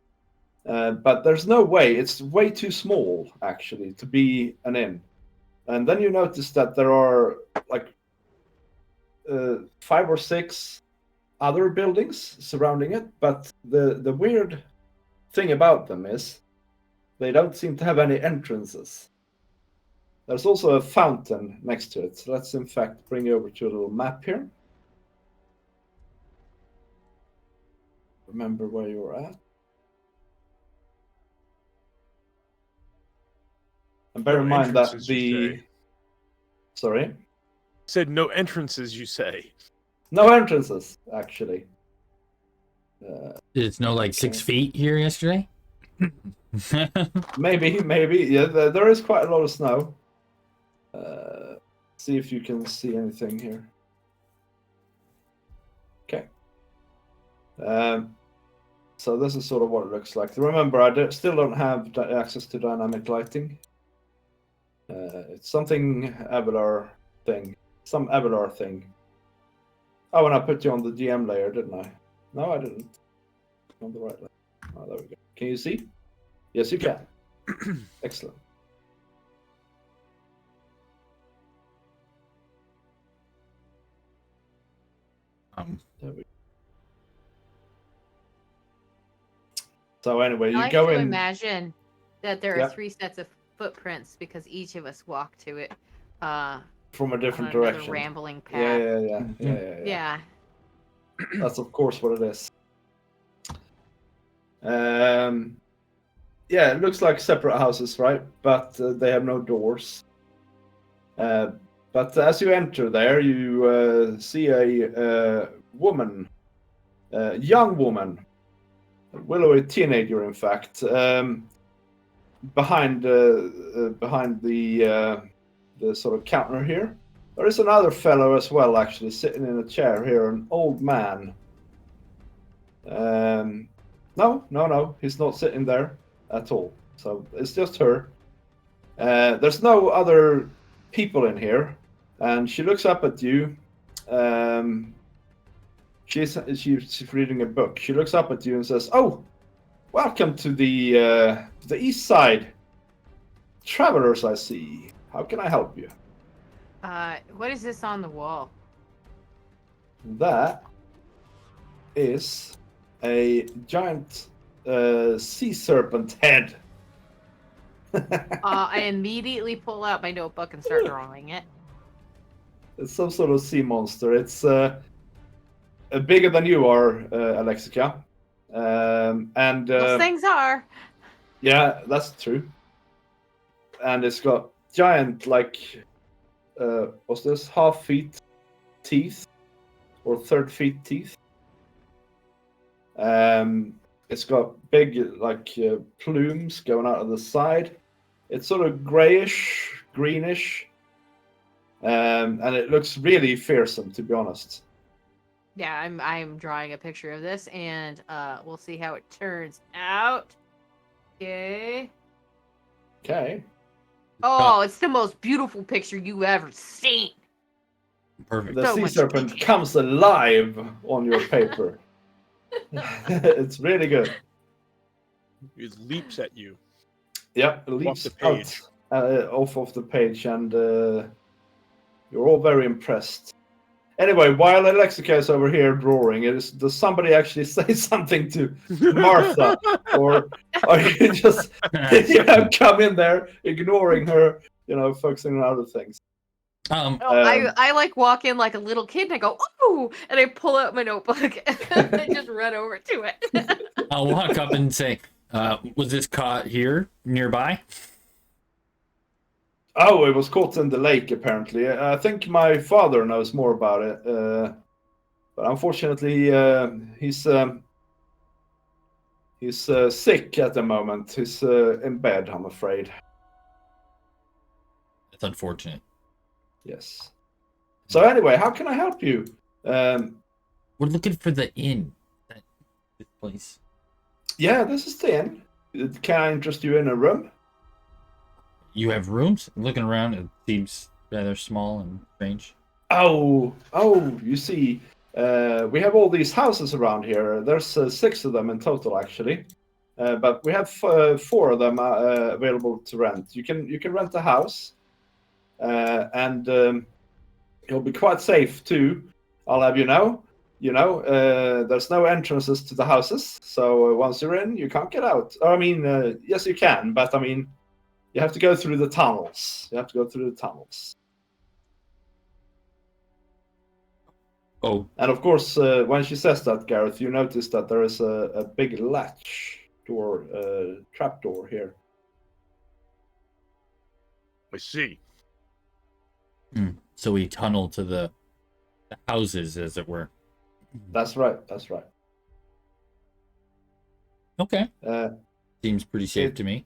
But there's no way, it's way too small, actually, to be an inn. And then you notice that there are like 5 or 6 other buildings surrounding it, but the weird thing about them is they don't seem to have any entrances. There's also a fountain next to it. So let's in fact bring you over to a little map here. remember where you were at. And bear No in mind that entrances, you the... say. Sorry? Said no entrances, you say. No entrances, actually. Did it snow like 6 feet here yesterday? Maybe. Yeah, there is quite a lot of snow. See if you can see anything here. Okay. So this is sort of what it looks like. Remember, I still don't have access to dynamic lighting. It's something Avalar thing. Some Avalar thing. Oh, and I put you on the GM layer, didn't I? No, I didn't. On the right layer. Oh, there we go. Can you see? Yes, you can. Excellent. There we go. So anyway, I you like go to in. imagine that there are Yeah. 3 sets of footprints because each of us walk to it From a different on another direction. rambling Yeah, path. yeah. That's of course what it is. Yeah, it looks like separate houses, right? But they have no doors. But as you enter there, you see a woman, young woman, a willowy teenager, in fact, behind the sort of counter here. There is another fellow as well, actually, sitting in a chair here, an old man. No, he's not sitting there at all. So it's just her. There's no other people in here, and she looks up at you. She's reading a book. She looks up at you and says, "Oh, welcome to the east side. Travelers, I see. How can I help you?" What is this on the wall? That is a giant sea serpent head. I immediately pull out my notebook and start drawing it. It's some sort of sea monster. It's bigger than you are, Alexica. And Those things are. yeah, that's true. And it's got giant, like, what's this? Half feet teeth or third feet teeth. It's got big, like, plumes going out of the side. It's sort of grayish, greenish, and it looks really fearsome, to be honest. Yeah, I'm drawing a picture of this, and we'll see how it turns out. Okay. Okay. Oh, it's the most beautiful picture you ever seen. Perfect. The So sea much serpent detail. comes alive on your paper. It's really good. It leaps at you. Yep, it leaps the page. out, off of the page, and you're all very impressed. Anyway, while Alexica is over here drawing, does somebody actually say something to Martha, or are you just come in there ignoring her, focusing on other things? Oh, I like walk in like a little kid and I go, "Ooh!" and I pull out my notebook and I just run over to it. I'll walk up and say, was this caught here nearby? Oh, it was caught in the lake, apparently. I think my father knows more about it, but unfortunately, he's sick at the moment. He's in bed, I'm afraid. That's unfortunate. Yes. So anyway, how can I help you? We're looking for the inn. This place. Yeah, this is the inn. Can I interest you in a room? You have rooms? Looking around, it seems rather small and strange. Oh, you see, we have all these houses around here. There's 6 of them in total, actually. But we have 4 of them available to rent. You can rent a house, and it'll be quite safe too. I'll have you know. There's no entrances to the houses, so once you're in, you can't get out. Or, I mean, yes, you can, but I mean, you have to go through the tunnels. Oh, And of course, when she says that, Gareth, you notice that there is a big latch door, trap door here. I see. so we tunnel to the houses, as it were. That's right. That's right. Okay. Uh, Seems pretty safe to me.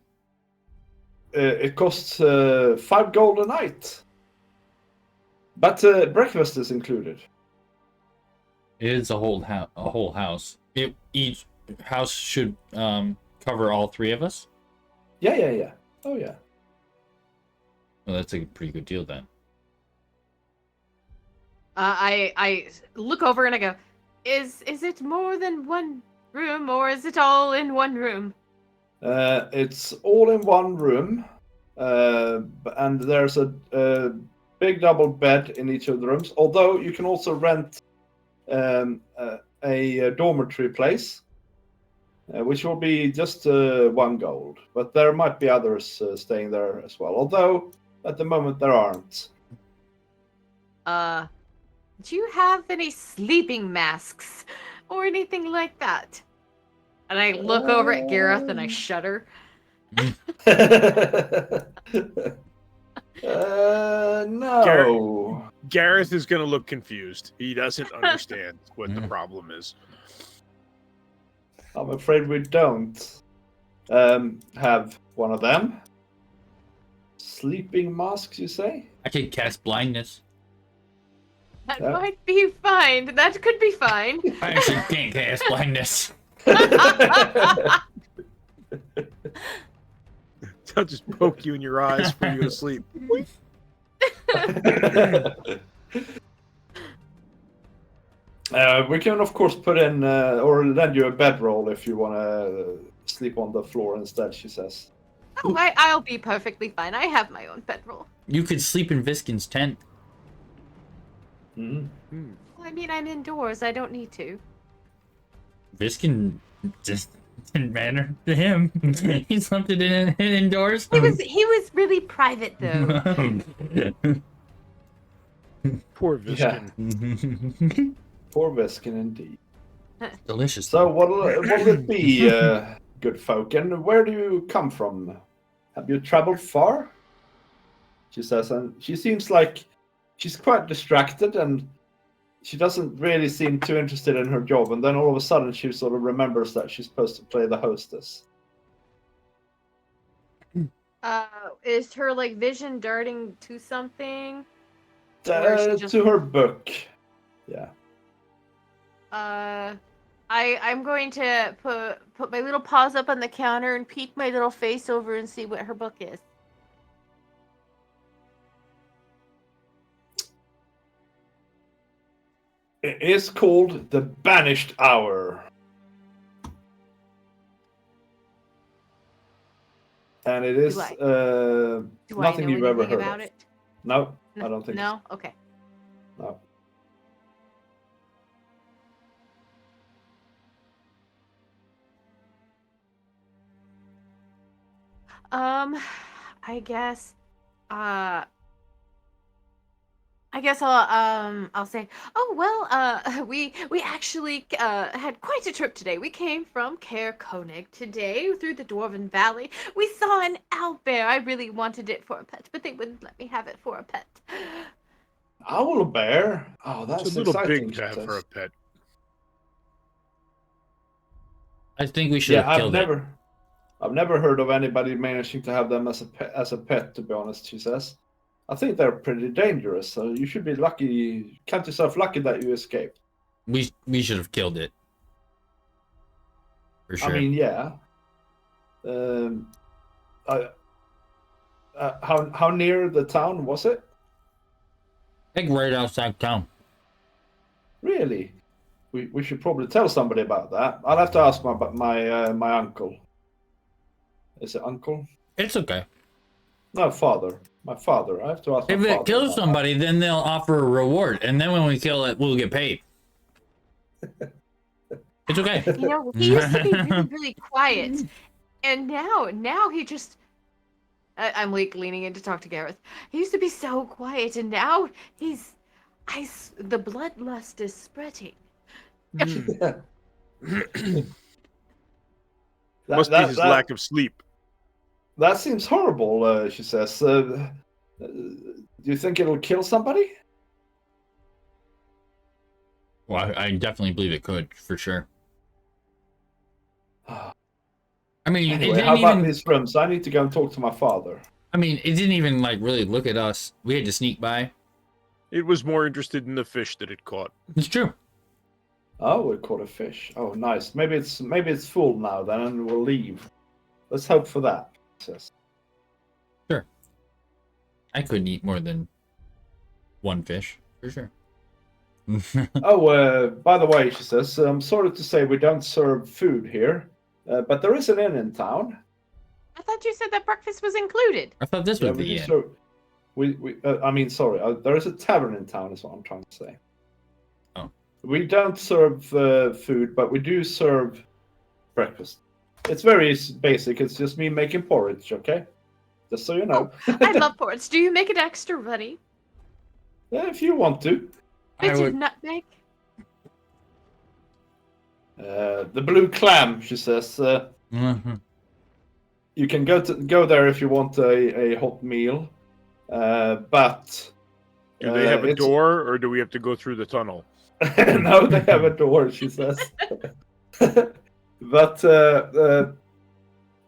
it costs 5 gold a night, but breakfast is included. It is a whole house. Each house should cover all 3 of us. Yeah. Oh yeah. Well, that's a pretty good deal then. I look over and I go, is it more than one room, or is it all in one room? It's all in one room, and there's a big double bed in each of the rooms. Although you can also rent a dormitory place, which will be just 1 gold. But there might be others staying there as well. Although at the moment there aren't. Do you have any sleeping masks or anything like that? And I look over at Gareth and I shudder. No. Gareth is going to look confused. He doesn't understand what the problem is. I'm afraid we don't have one of them. Sleeping masks, you say? I could cast blindness. That Yeah. might be fine. That could be fine. I actually can't cast blindness. I'll just poke you in your eyes for you to sleep. We can, of course, put in or lend you a bedroll if you want to sleep on the floor instead, she says. Oh, I'll be perfectly fine. I have my own bedroll. You could sleep in Viskin's tent. Mm. Well, I mean, I'm indoors. I don't need to. Viskin just didn't matter to him. He slept it in indoors. He was really private though. Poor Viskin. Poor Viskin, indeed. Delicious. So, what'll it be, good folk? And where do you come from? Have you traveled far? She says, and she seems like she's quite distracted, and she doesn't really seem too interested in her job. And then all of a sudden, she sort of remembers that she's supposed to play the hostess. Is her like vision darting to something? Or is she just- To her book. Yeah. I'm going to put my little paws up on the counter and peek my little face over and see what her book is. It is called The Banished Hour. And it is Do I nothing know you've ever anything heard about of. it? No, I don't think No? Okay. so. No. I guess I'll say, oh well, we actually had quite a trip today. We came from Caer Konig today through the Dwarven Valley. We saw an owlbear. I really wanted it for a pet, but they wouldn't let me have it for a pet. Owlbear? Oh, that's It's a little exciting, big to have she for a says. pet. I think we should have killed it. I've never heard of anybody managing to have them as a pet, to be honest, she says. I think they're pretty dangerous, so you should be lucky. Count yourself lucky that you escaped. We should have killed it. For sure. I mean, yeah. How near the town was it? I think right outside town. Really? We should probably tell somebody about that. I'll have to ask my uncle. Is it uncle? It's okay. No, father. My father. I have to ask my If father it kills about somebody, then they'll offer a reward, and then when we kill it, we'll get paid. It's okay. You know, he used to be really, really quiet, and now he just. I'm like leaning in to talk to Gareth. He used to be so quiet, and now he's. The bloodlust is spreading. Hmm. Yeah. Must be his lack of sleep. That seems horrible, she says. Do you think it'll kill somebody? Well, I definitely believe it could, for sure. I mean, it Anyway, didn't how about even. these rooms? I need to go and talk to my father. I mean, it didn't even like really look at us. We had to sneak by. It was more interested in the fish that it caught. It's true. Oh, we caught a fish. Oh, nice. Maybe it's full now then, and we'll leave. Let's hope for that. She says. Sure. I couldn't eat more than one fish, for sure. Oh, by the way, she says, I'm sorry to say we don't serve food here, but there is an inn in town. I thought you said that breakfast was included. I thought this Yeah, was we the do end. serve. I mean, sorry. There is a tavern in town, is what I'm trying to say. Oh. We don't serve food, but we do serve breakfast. It's very basic. It's just me making porridge, okay? Just so you know. I love porridge. Do you make it extra runny? Yeah, if you want to. I Bit of would. nutmeg? The blue clam, she says. Mhm. You can go there if you want a hot meal, but Do they have a it's- door, or do we have to go through the tunnel? no, they have a door, she says. But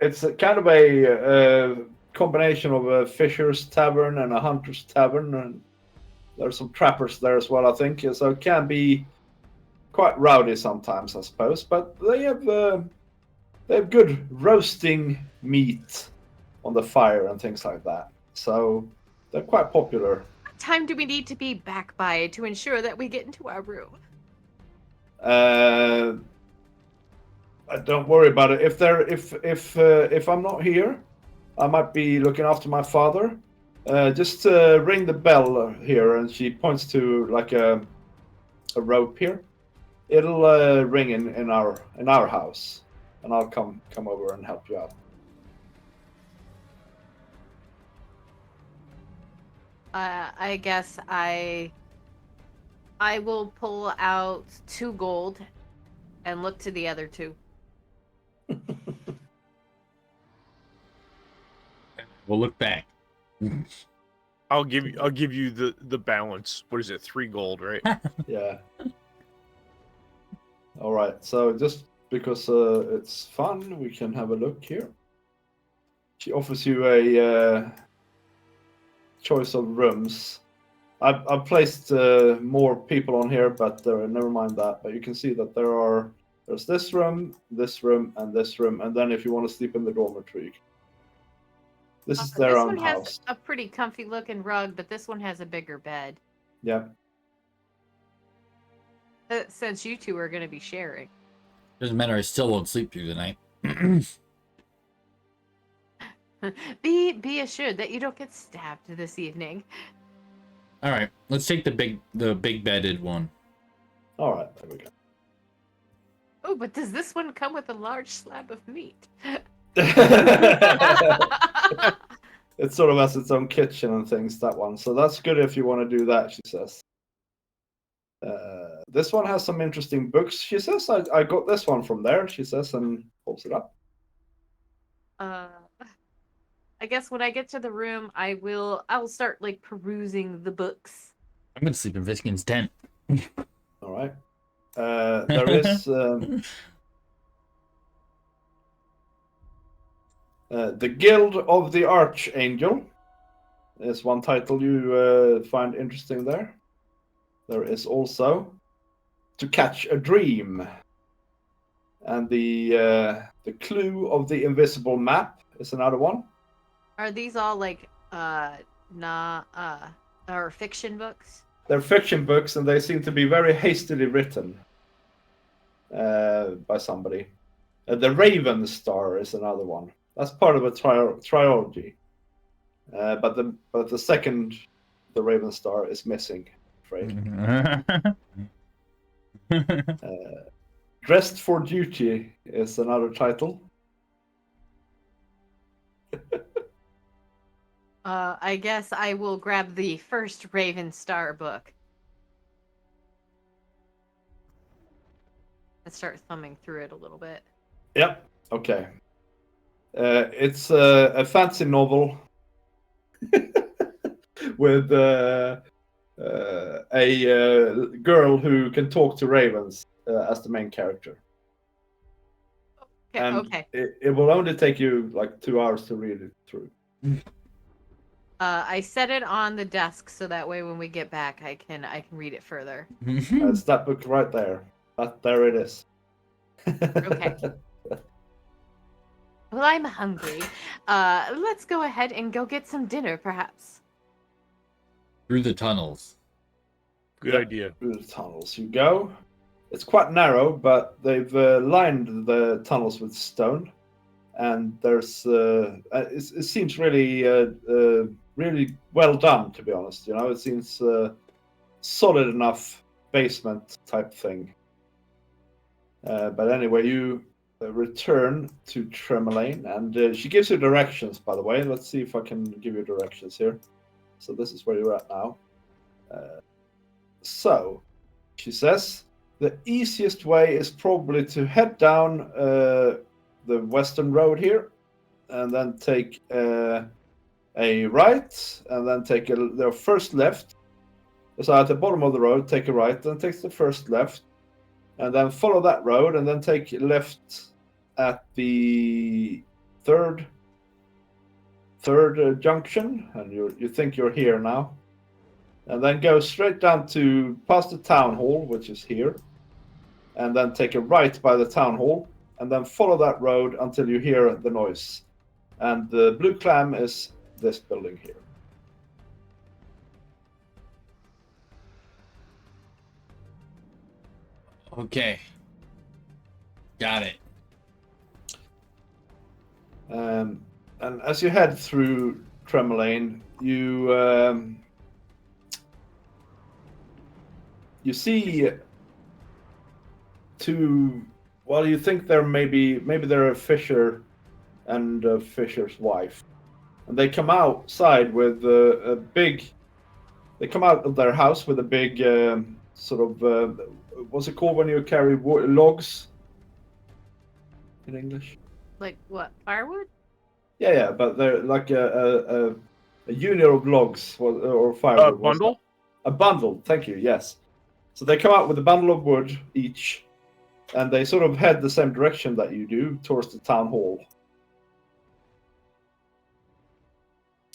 it's a kind of a combination of a fisher's tavern and a hunter's tavern, and there's some trappers there as well, I think. So it can be quite rowdy sometimes, I suppose. But they have good roasting meat on the fire and things like that. So they're quite popular. What time do we need to be back by to ensure that we get into our room? Don't worry about it. If I'm not here, I might be looking after my father. Just ring the bell here, and she points to like a rope here. It'll ring in our house, and I'll come over and help you out. I guess I will pull out 2 gold and look to the other 2. We'll look back. I'll give you the balance. What is it? 3 gold, right? Yeah. All right. So just because it's fun, we can have a look here. She offers you a choice of rooms. I've placed more people on here, but never mind that. But you can see that there's this room, and this room, and then if you want to sleep in the dormitory, this is their This own one has house. a pretty comfy looking rug, but this one has a bigger bed. Yeah. Since you 2 are going to be sharing. Doesn't matter. I still won't sleep through the night. Be assured that you don't get stabbed this evening. All right, let's take the big bedded one. All right. There we go. Oh, but does this one come with a large slab of meat? It sort of has its own kitchen and things, that one. So that's good if you want to do that, she says. This one has some interesting books, she says. I got this one from there, she says, and holds it up. I guess when I get to the room, I'll start like perusing the books. I'm gonna sleep in Viskin's tent. All right. There is The Guild of the Archangel is one title you find interesting there. There is also To Catch a Dream, and the Clue of the Invisible Map is another one. Are these all like or fiction books? They're fiction books, and they seem to be very hastily written by somebody. The Raven Star is another one. That's part of a trilogy. But the second, the Raven Star, is missing, I'm afraid. Dressed for Duty is another title. I guess I will grab the first Raven Star book. start thumbing through it a little bit. Yep. Okay. It's a fantasy novel with a girl who can talk to ravens as the main character. Okay. And Okay. it will only take you like 2 hours to read it through. I set it on the desk so that way when we get back, I can read it further. It's that book right there. There it is. Okay. Well, I'm hungry. Let's go ahead and go get some dinner, perhaps. Through the tunnels. Good Yep. idea. Through the tunnels you go. It's quite narrow, but they've lined the tunnels with stone, and there's it seems really really well done, to be honest. You know, it seems solid enough basement type thing. But anyway, you return to Tremelaine, and she gives you directions. By the way, let's see if I can give you directions here. So this is where you're at now. So she says the easiest way is probably to head down the western road here, and then take a right, and then take the first left. So at the bottom of the road, take a right, then take the first left, and then follow that road, and then take left at the third junction, and you think you're here now, and then go straight down to past the town hall, which is here, and then take a right by the town hall, and then follow that road until you hear the noise. And the blue clam is this building here. Okay. Got it. And as you head through Tremelaine, you see two. Well, you think they're maybe they're a fisher and a fisher's wife, and they come outside with a big. They come out of their house with a big sort of what's it called when you carry logs in English? Like what? Firewood? Yeah, but they're like a unit of logs or firewood. A bundle? A bundle, thank you, yes. So they come out with a bundle of wood each, and they sort of head the same direction that you do, towards the town hall.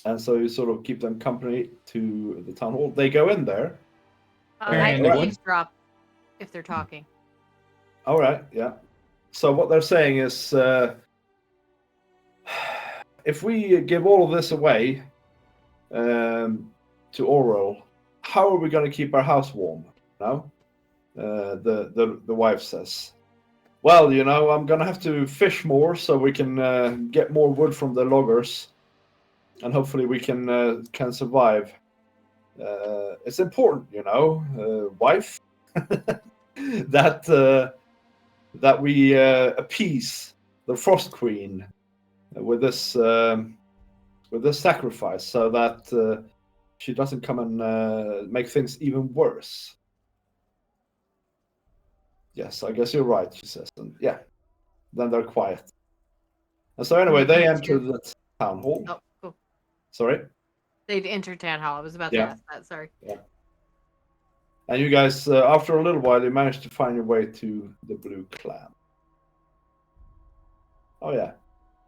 And so you sort of keep them company to the town hall. They go in there. I in the wood? eavesdrop if they're talking. All right, yeah. So what they're saying is, if we give all of this away to Oral, how are we going to keep our house warm? No, the wife says. Well, you know, I'm going to have to fish more so we can get more wood from the loggers, and hopefully we can survive. It's important, you know, wife, that we appease the Frost Queen with this sacrifice, so that she doesn't come and make things even worse. Yes, I guess you're right, she says. And yeah, then they're quiet. And so anyway, they enter the town hall. Oh, cool. Sorry? They'd enter town hall. I was about to Yeah. ask that. Sorry. Yeah. And you guys, after a little while, you managed to find your way to the Blue Clam. Oh yeah,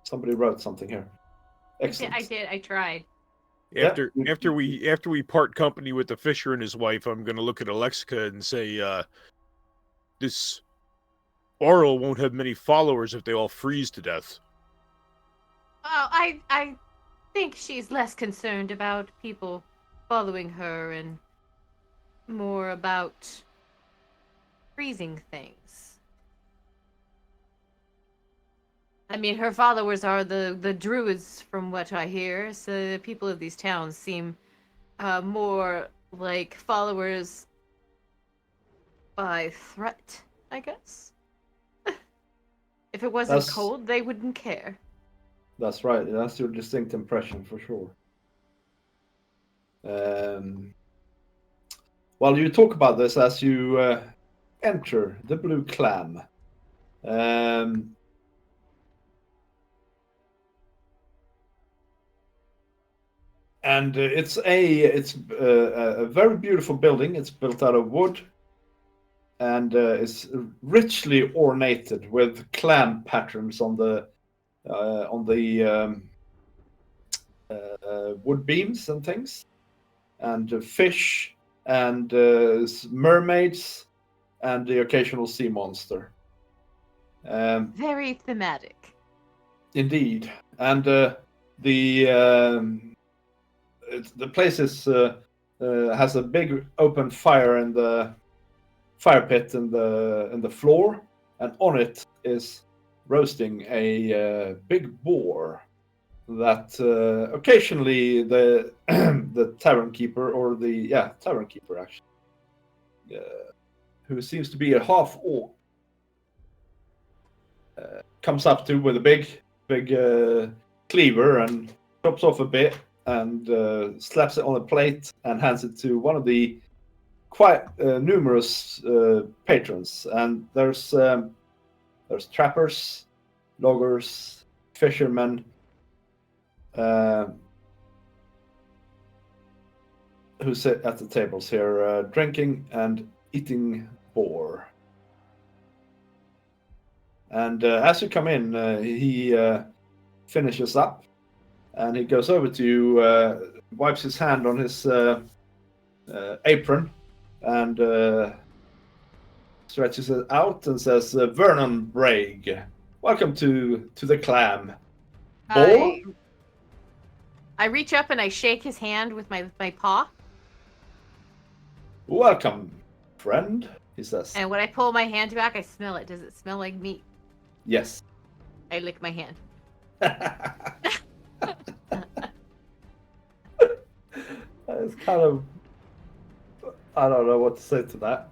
somebody wrote something here. Excellent. I did. I tried. After we part company with the fisher and his wife, I'm gonna look at Alexica and say, this Oral won't have many followers if they all freeze to death. Oh, I think she's less concerned about people following her and more about freezing things. I mean, her followers are the druids, from what I hear. So the people of these towns seem more like followers by threat, I guess. If it wasn't cold, they wouldn't care. That's right. That's your distinct impression for sure. Well, you talk about this as you enter the Blue Clam. Um, and it's a very beautiful building. It's built out of wood, and it's richly ornated with clan patterns on the wood beams and things, and fish and mermaids and the occasional sea monster. Very thematic. Indeed, and the place has a big open fire in the fire pit in the floor, and on it is roasting a big boar that occasionally the the tavern keeper, or the tavern keeper actually, who seems to be a half orc, comes up to with a big cleaver and chops off a bit and slaps it on a plate and hands it to one of the quite numerous patrons. And there's trappers, loggers, fishermen, who sit at the tables here, drinking and eating boar. And as you come in, he finishes up, and he goes over to you, wipes his hand on his apron, and stretches it out and says, "Vernon Bragg, welcome to the clam." Boar? I reach up and I shake his hand with my paw. "Welcome, friend," he says. And when I pull my hand back, I smell it. Does it smell like meat? Yes. I lick my hand. It's kind of, I don't know what to say to that.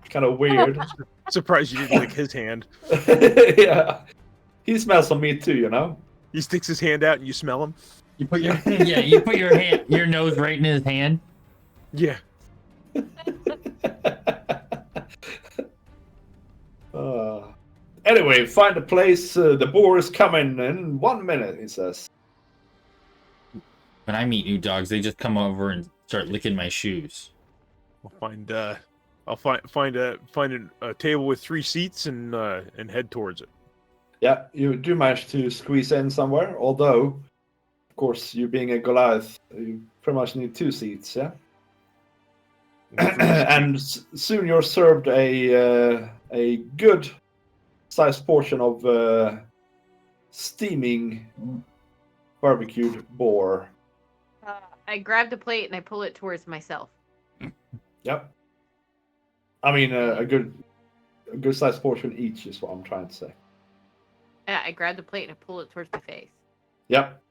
Kind of weird. Surprised you didn't lick his hand. Yeah. He smells some meat too, you know? He sticks his hand out and you smell him. You put your you put your nose right in his hand. Yeah. Anyway, find a place. The boar is coming in 1 minute, he says. When I meet new dogs, they just come over and start licking my shoes. I'll find a table with 3 seats and head towards it. Yeah, you do manage to squeeze in somewhere, although, of course, you being a Goliath, you pretty much need 2 seats, yeah? And soon you're served a good sized portion of steaming barbecued boar. I grab the plate and I pull it towards myself. Yep. I mean, a good sized portion each is what I'm trying to say. Yeah, I grab the plate and I pull it towards my face. Yep.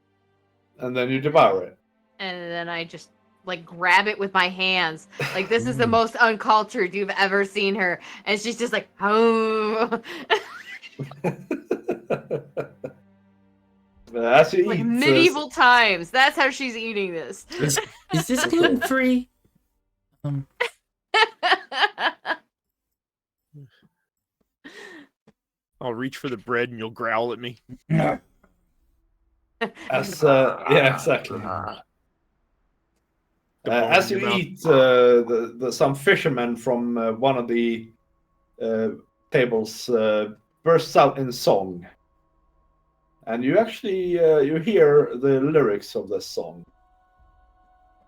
And then you devour it. And then I just like grab it with my hands. Like, this is the most uncultured you've ever seen her. And she's just like, oh. As you like eat, medieval times. That's how she's eating this. Is this gluten free? I'll reach for the bread and you'll growl at me. yeah, exactly. As you eat, some fishermen from one of the tables bursts out in song, and you actually you hear the lyrics of this song.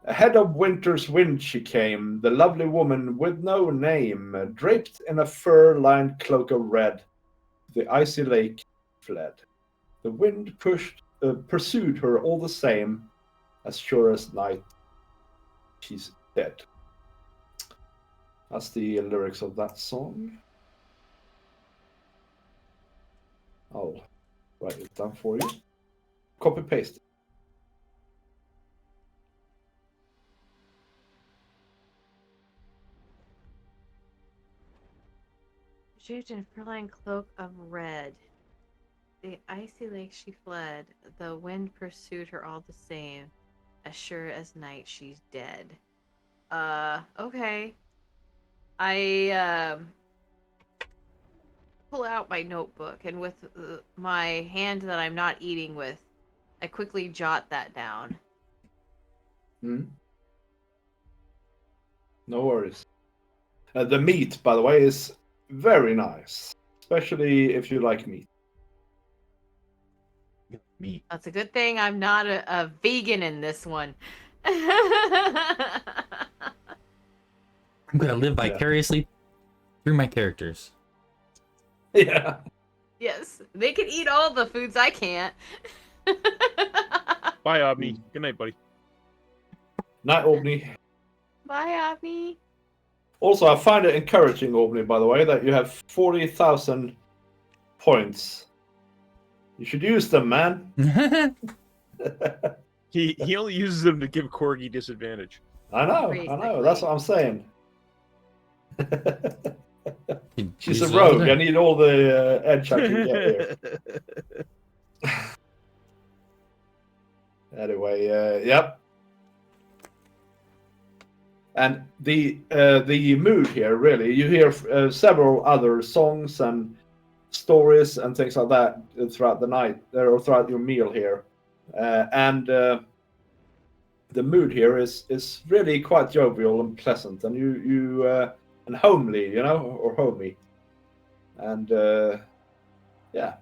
Ahead of winter's wind she came, the lovely woman with no name, draped in a fur-lined cloak of red. The icy lake fled. The wind pursued her all the same, as sure as night. She's dead. That's the lyrics of that song. I'll write it down for you. Copy paste. Draped in a fur-lined cloak of red. The icy lake she fled. The wind pursued her all the same. As sure as night, she's dead. Okay. I pull out my notebook, and with my hand that I'm not eating with, I quickly jot that down. No worries. The meat, by the way, is very nice, especially if you like meat. Me. That's a good thing I'm not a vegan in this one. I'm gonna live vicariously through my characters. Yeah. Yes, they can eat all the foods I can't. Bye, Abney. Good night, buddy. Night, Albany. Bye, Abby. Also, I find it encouraging, Albany, by the way, that you have 40,000 points. You should use them, man. He only uses them to give Corgi disadvantage. I know. That's what I'm saying. She's a rogue. I need all the edge I can get here. Anyway, yep. And the mood here, really, you hear several other songs and stories and things like that throughout the night or throughout your meal here, and the mood here is really quite jovial and pleasant, and you and homely, you know, or homey, and yeah.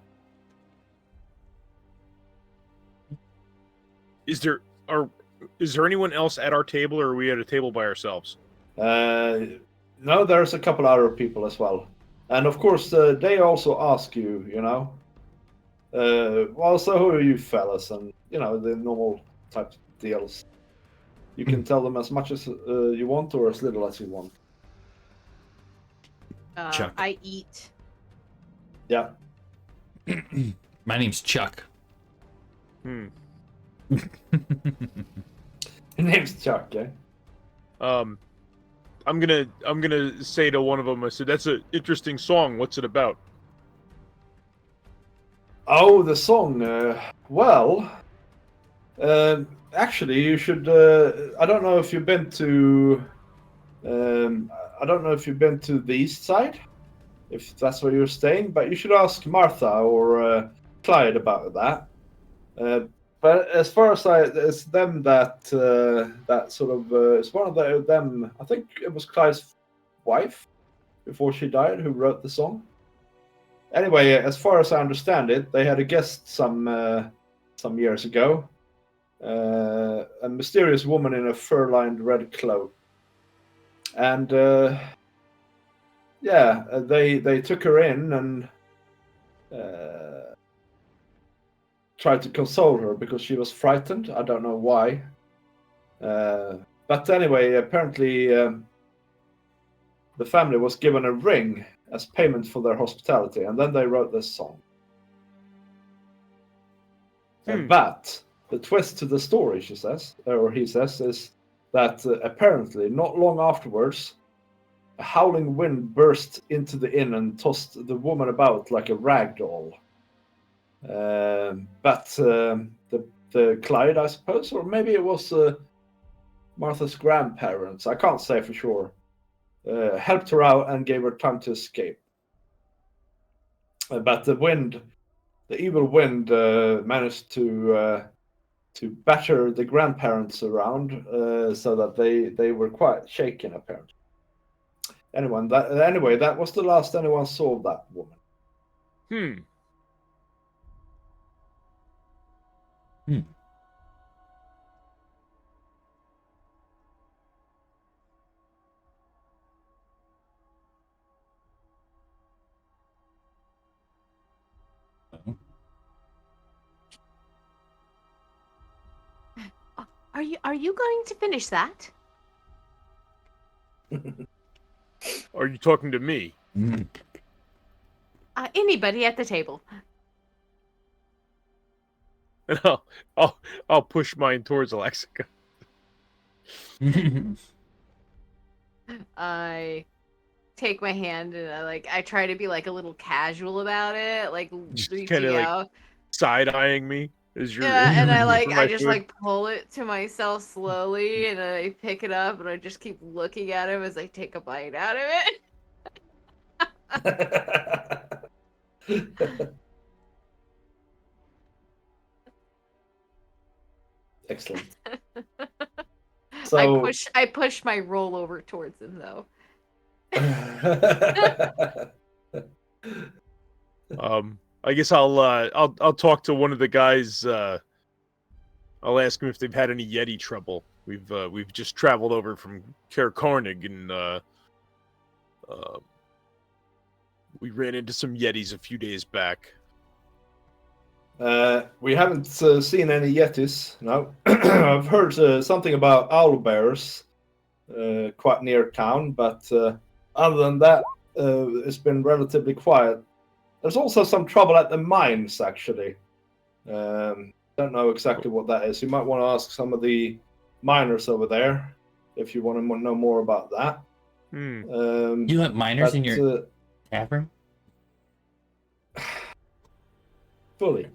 Is there anyone else at our table, or are we at a table by ourselves? No, there's a couple other people as well, and of course they also ask you, you know, well, so who are you fellas, and you know the normal type of deals. You can tell them as much as you want or as little as you want. Chuck. I eat. Yeah. My name's Chuck. Your name's Chuck, eh? I'm gonna say to one of them, I said, "That's an interesting song. What's it about?" Oh, the song. Well, actually, you should. I don't know if you've been to. I don't know if you've been to the east side, if that's where you're staying, but you should ask Martha or Clyde about that. But as far as it's them that that sort of it's one of them. I think it was Clyde's wife before she died who wrote the song. Anyway, as far as I understand it, they had a guest some years ago, a mysterious woman in a fur-lined red cloak, and yeah, they took her in and tried to console her because she was frightened. I don't know why, but anyway, apparently the family was given a ring as payment for their hospitality, and then they wrote this song. But the twist to the story, she says, or he says, is that apparently not long afterwards, a howling wind burst into the inn and tossed the woman about like a rag doll. But the Clyde, I suppose, or maybe it was Martha's grandparents, I can't say for sure, helped her out and gave her time to escape. But the evil wind, managed to batter the grandparents around, so that they were quite shaken, apparently. Anyway, that was the last anyone saw of that woman. Are you going to finish that? Are you talking to me? Anybody at the table. And I'll push mine towards Alexica. I take my hand and I try to be like a little casual about it, like Just reaching kinda, like, out. Side-eyeing me as you're Yeah, and I for my just food. pull it to myself slowly, and I pick it up, and I just keep looking at him as I take a bite out of it. Excellent. I So push my roll over towards him though. I guess I'll talk to one of the guys. I'll ask them if they've had any Yeti trouble. We've just traveled over from Kerkornig and we ran into some Yetis a few days back. We haven't seen any Yetis. No, I've heard something about owl bears quite near town, but other than that, it's been relatively quiet. There's also some trouble at the mines, actually. Don't know exactly what that is. You might want to ask some of the miners over there if you want to know more about that. You have miners in your tavern? Fully.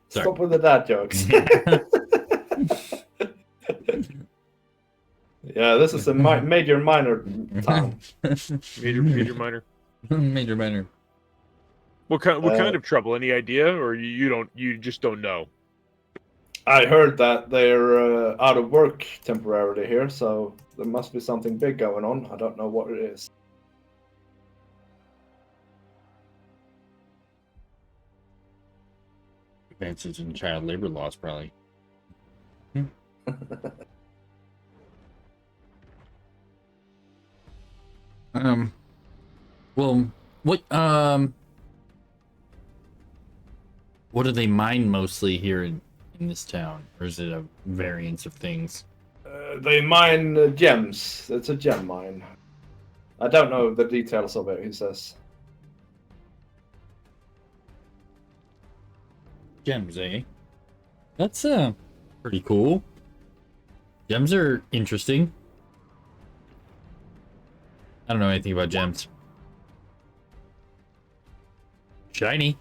Sorry. Stop with the dad jokes. Yeah, this is a major minor town. Major minor. Major minor. What kind of trouble? Any idea, or you just don't know? I heard that they're out of work temporarily here, so there must be something big going on. I don't know what it is. Advances in child labor laws, probably. Well, what do they mine mostly here in this town, or is it a variance of things? They mine gems. It's a gem mine. I don't know the details of it, he says. Gems, eh? That's pretty cool. Gems are interesting. I don't know anything about gems. Shiny.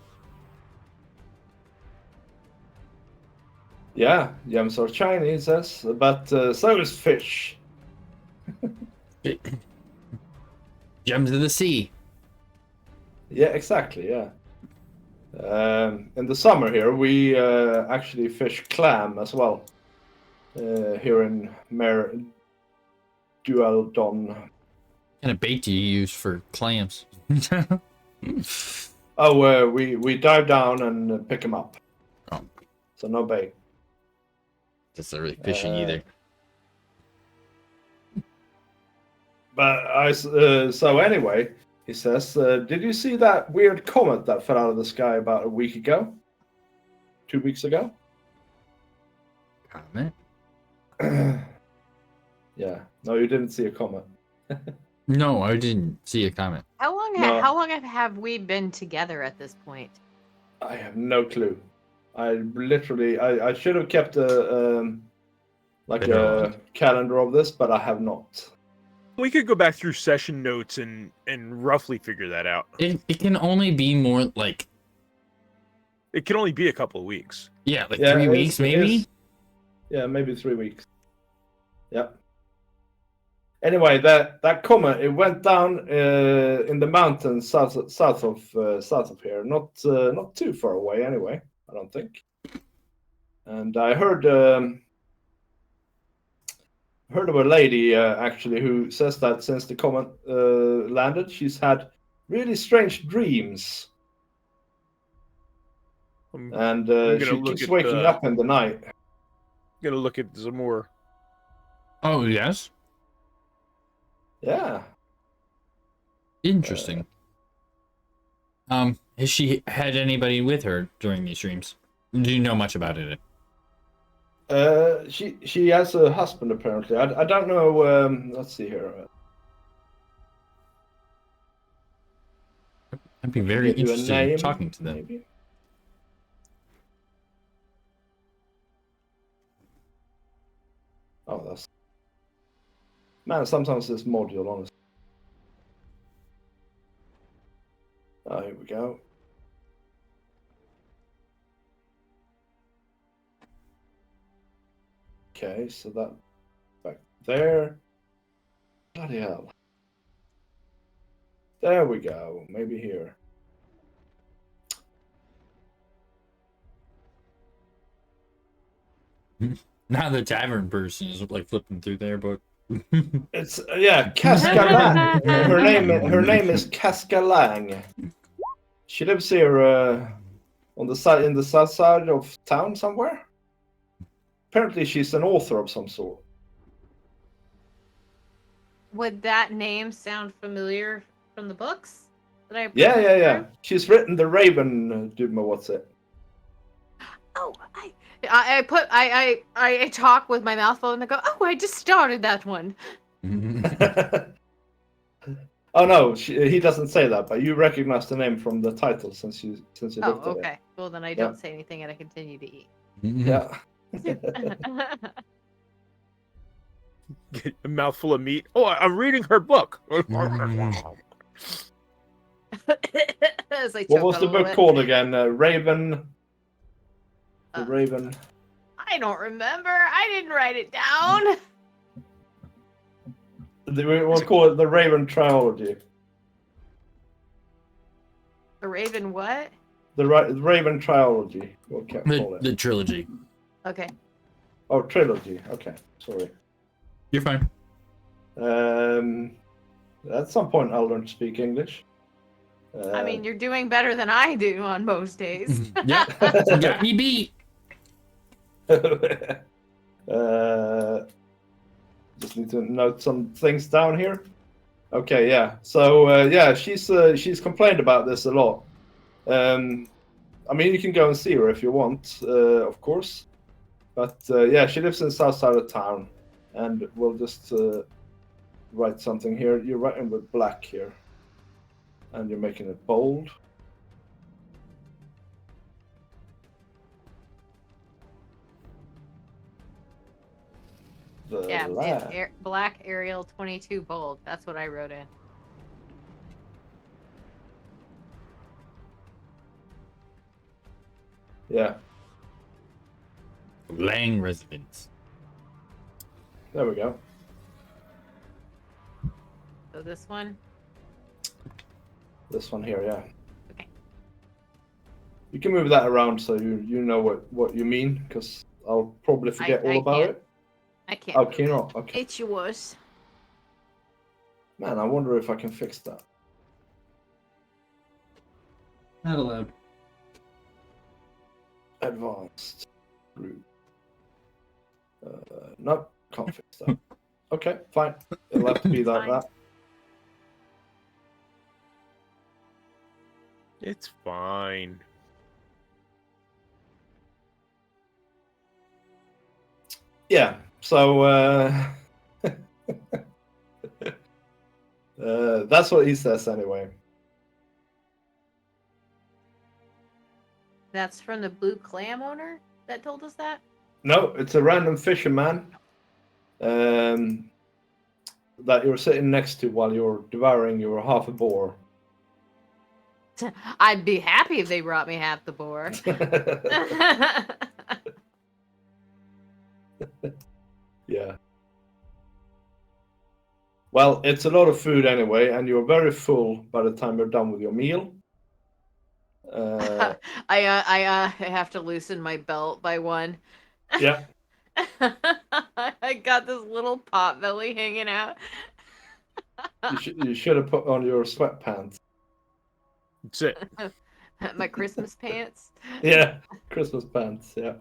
Yeah, gems are shiny, he says, but so is fish. Gems of the sea. Yeah, exactly, yeah. In the summer here, we actually fish clam as well. Here in Mer Dualdon. What kind of bait do you use for clams? Oh, we dive down and pick them up. Oh. So no bait. That's not really fishing either. But so anyway, he says, did you see that weird comet that fell out of the sky about a week ago? 2 weeks ago? Comment? Yeah. No, you didn't see a comet. No, I didn't see a comment. How long? No. How long have we been together at this point? I have no clue. I should have kept a calendar of this, but I have not. We could go back through session notes and roughly figure that out. It can only be more like... It can only be a couple of weeks. Yeah, like 3 weeks maybe? Yeah, maybe 3 weeks. Yep. Anyway, that comet, it went down in the mountains south of here, not too far away anyway. I don't think. And I heard of a lady actually who says that since the comet landed, she's had really strange dreams, and she keeps waking up in the night. Gonna look at some more. Oh, yes? Yeah. Interesting. Has she had anybody with her during these dreams? Do you know much about it? She has a husband apparently. I don't know. Let's see here. I'd be very interested in talking to them. Maybe? Oh, that's... Man, sometimes this module, honestly. Oh, here we go. Okay, so that back there. Bloody hell. There we go. Maybe here. Now the tavern person is like flipping through their book. It's Cascalang. Her name is Cascalang. She lives here on the side in the south side of town somewhere. Apparently, she's an author of some sort. Would that name sound familiar from the books that I? Yeah. She's written the Raven. What's it? Oh, I talk with my mouth full and I go, oh, I just started that one. Oh no, he doesn't say that, but you recognize the name from the title since you Oh, looked at it. okay. Well, then I don't say anything and I continue to eat. Yeah. Get a mouthful of meat. Oh, I'm reading her book. As I What choke was on the a little book bit. called again? Raven. The Uh, Raven. I don't remember. I didn't write it down. We'll call it the Raven Trilogy. The Raven what? The Raven Trilogy. What can we call it? The trilogy. Okay. Oh, trilogy. Okay, sorry. You're fine. At some point, I'll learn to speak English. I mean, you're doing better than I do on most days. Yeah, you got me beat. Just need to note some things down here. Okay, yeah. So yeah, she's complained about this a lot. I mean, you can go and see her if you want, of course. But yeah, she lives in the south side of town, and we'll just write something here. You're writing with black here, and you're making it bold. Yeah, it's black Arial 22 bold. That's what I wrote in. Yeah, Lang residence. there we go. So this one. This one here, yeah. Okay. You can move that around so you know what you mean, because I'll probably forget all about can't. it. I can't. Oh, can you not? Okay. It's yours. Man, I wonder if I can fix that. Not allowed. Advanced group. No, can't fix that. Okay, fine. It'll have to be like Fine. that. It's fine. Yeah. So that's what he says anyway. That's from the Blue Clam owner that told us that? No, it's a random fisherman that you're sitting next to while you're devouring your half a boar. I'd be happy if they brought me half the boar. Yeah. Well, it's a lot of food anyway, and you're very full by the time you're done with your meal. I have to loosen my belt by one. Yeah. I got this little pot belly hanging out. You should have put on your sweatpants. That's it. My Christmas pants. Yeah, Christmas pants. Yeah.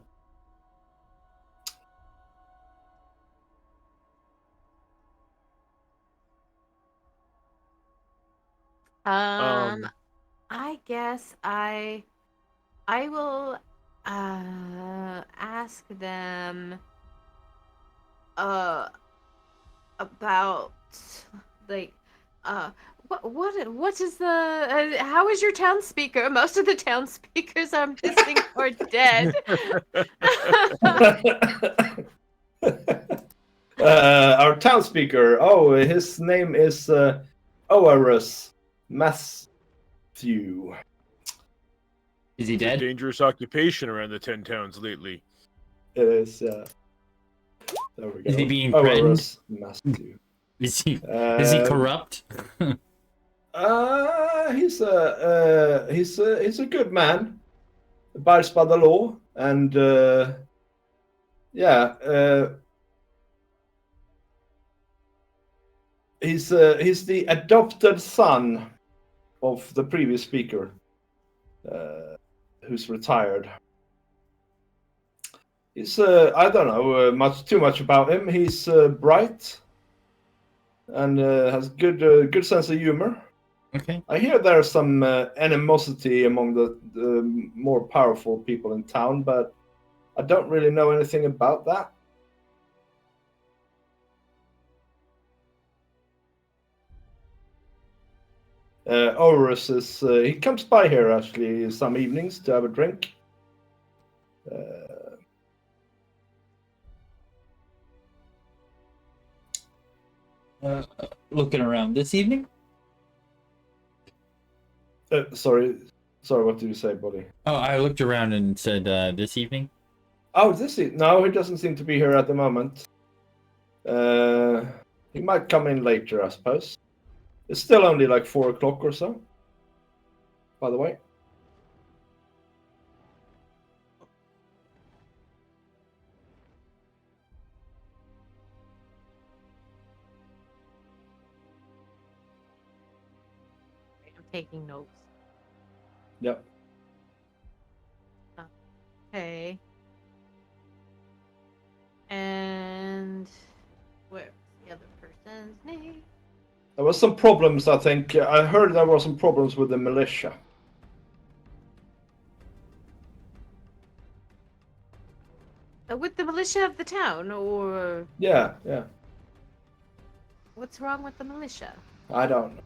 I guess I will ask them about like what is the how is your town speaker? Most of the town speakers I'm missing are dead. Our town speaker. Oh, his name is Oarus Matthew. Is he It's a dead? dangerous occupation around the 10 towns lately. It is. There we go. Is he being Oarus Matthew. Is he corrupt? He's a good man, abides by the law, and Yeah. He's the adopted son of the previous speaker, who's retired. He's I don't know too much about him. He's bright and has good sense of humor. Okay. I hear there's some animosity among the more powerful people in town, but I don't really know anything about that. Orus is he comes by here actually some evenings to have a drink. Looking around this evening? Sorry, what did you say, buddy? Oh, I looked around and said this evening. Oh, no, he doesn't seem to be here at the moment. He might come in later, I suppose. It's still only like 4 o'clock or so, by the way. I'm taking notes. Yep. Okay. And where's the other person's name? There was some problems, I think. I heard there were some problems with the militia. With the militia of the town, or Yeah. what's wrong with the militia? I don't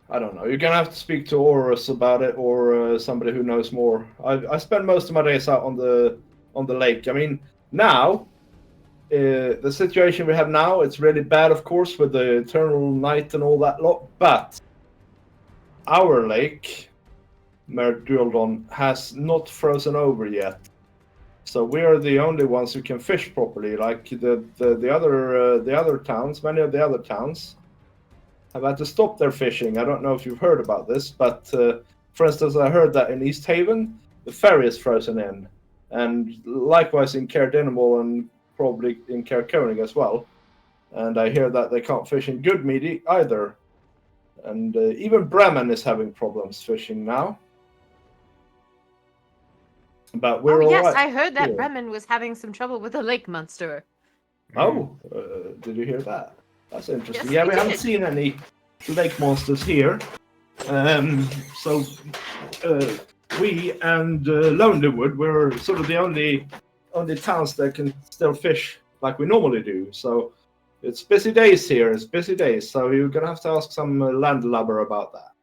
know. You're gonna have to speak to Orus about it, or somebody who knows more. I spend most of my days out on the lake. I mean, now the situation we have now, it's really bad, of course, with the eternal night and all that lot. But our lake, Mer Dualdon, has not frozen over yet. So we are the only ones who can fish properly. Like the other towns, many of the other towns have had to stop their fishing. I don't know if you've heard about this, but for instance, I heard that in East Haven, the ferry is frozen in, and likewise in Caer Dinemal and probably in Caer Koenig as well. And I hear that they can't fish in Goodmead either. And even Bremen is having problems fishing now. But we're all yes, right. I heard that here. Bremen was having some trouble with the lake monster. Oh, did you hear that? That's interesting. Yes, Yeah, we we haven't did. seen any lake monsters here. So we and Lonelywood, we're sort of the only towns that can still fish like we normally do. So it's busy days here. It's busy days. So you're gonna have to ask some landlubber about that.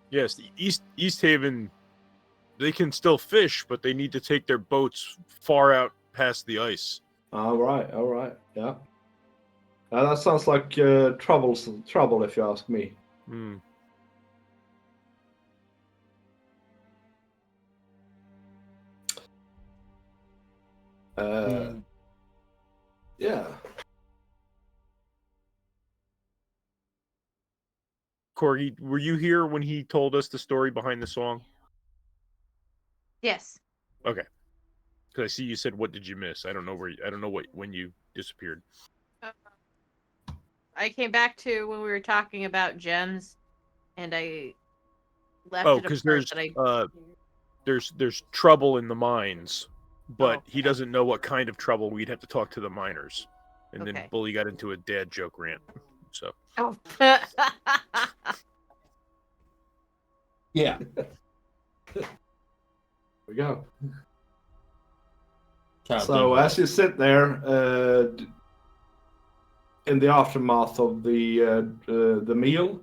Yes, the East Haven, they can still fish, but they need to take their boats far out past the ice. All right, yeah. That sounds like trouble if you ask me. Yeah. Corgi, were you here when he told us the story behind the song? Yes. Okay. Because I see you said, "What did you miss?" I don't know when you disappeared. I came back to when we were talking about gems, and I left. Oh, because there's trouble in the mines, but he doesn't know what kind of trouble. We'd have to talk to the miners, and then Bully got into a dad joke rant. So. Oh. Yeah. There we go. Child So didn't as you sit there in the aftermath of the meal,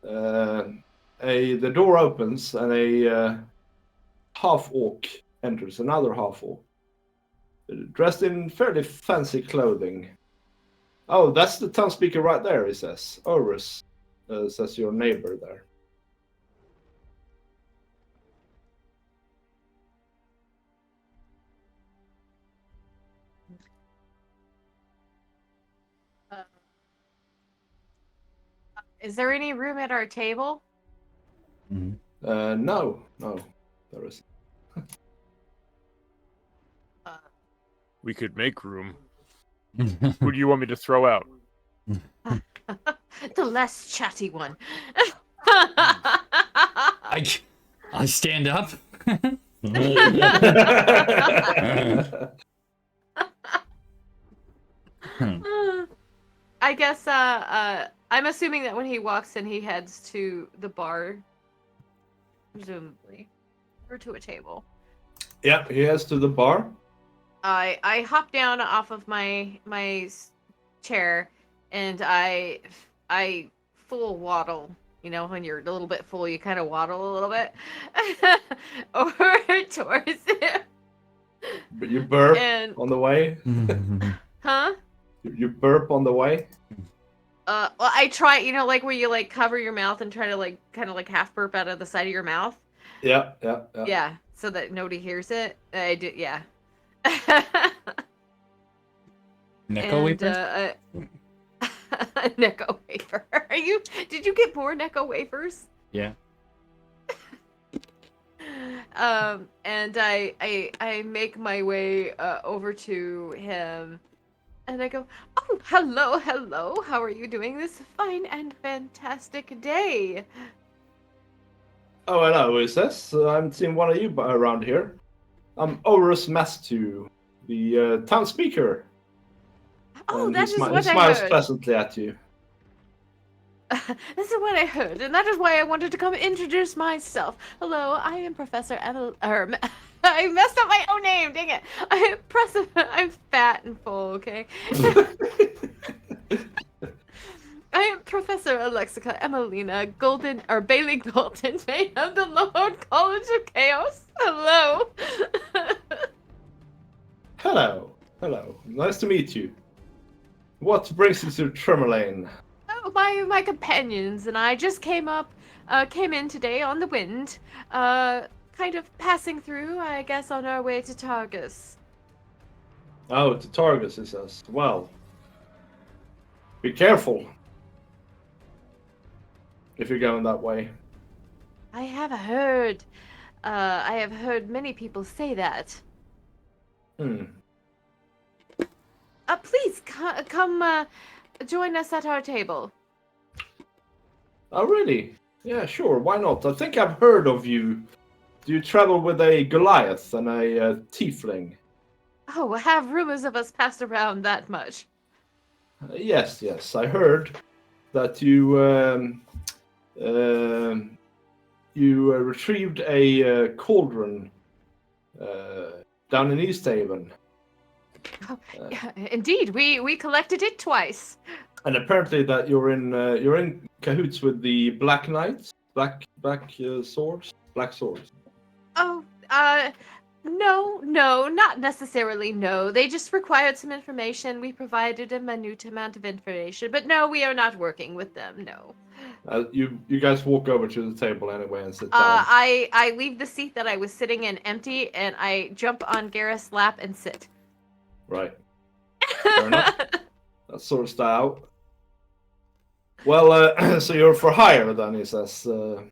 the door opens and a half orc enters. Another half orc, dressed in fairly fancy clothing. Oh, that's the town speaker right there. He says, "Orus," says your neighbor there. Is there any room at our table? No, there isn't. We could make room. Who do you want me to throw out? The less chatty one. I stand up. I guess I'm assuming that when he walks in, he heads to the bar, presumably, or to a table. Yeah, he heads to the bar. I hop down off of my chair, and I full waddle. You know, when you're a little bit full, you kind of waddle a little bit over towards him. But you burp And on the way. huh? You burp on the way. Well, I try, you know, like where you like cover your mouth and try to like kind of like half burp out of the side of your mouth. Yeah. Yeah, so that nobody hears it. I do, yeah. Necco wafer? Necco wafer. Did you get more Necco wafers? Yeah. And I make my way over to him, and I go, "Oh, hello, hello. How are you doing this fine and fantastic day?" Oh, hello, is this? I haven't seen one of you around here. I'm Orus Mastu, the town speaker. Oh, And that is he what I smiles heard. pleasantly at you. This is what I heard, and that is why I wanted to come introduce myself. Hello, I am Professor I messed up my own name. Dang it! I'm fat and full. Okay. I am Professor Alexica Emelina Bailey Golden, May of the Lord College of Chaos. Hello. Hello. Nice to meet you. What brings you to Tremorlane? Oh, my companions and I just came in today on the wind, kind of passing through, I guess, on our way to Targus. Oh, to Targus, he says. Well, be careful if you're going that way. I have heard many people say that. Please come join us at our table. Oh, really? Yeah, sure. Why not? I think I've heard of you. Do you travel with a Goliath and a tiefling? Oh, have rumors of us passed around that much? Yes. I heard that you retrieved a cauldron down in Easthaven. Oh, yeah, indeed, we collected it twice. And apparently that you're in cahoots with the Black Knights, black swords. Oh, no, not necessarily. No, they just required some information. We provided a minute amount of information, but no, we are not working with them. No. You guys walk over to the table anyway and sit down. I leave the seat that I was sitting in empty, and I jump on Gareth's lap and sit. Right. Fair enough. That sorts that out. Well, so you're for hire then, he says. Well,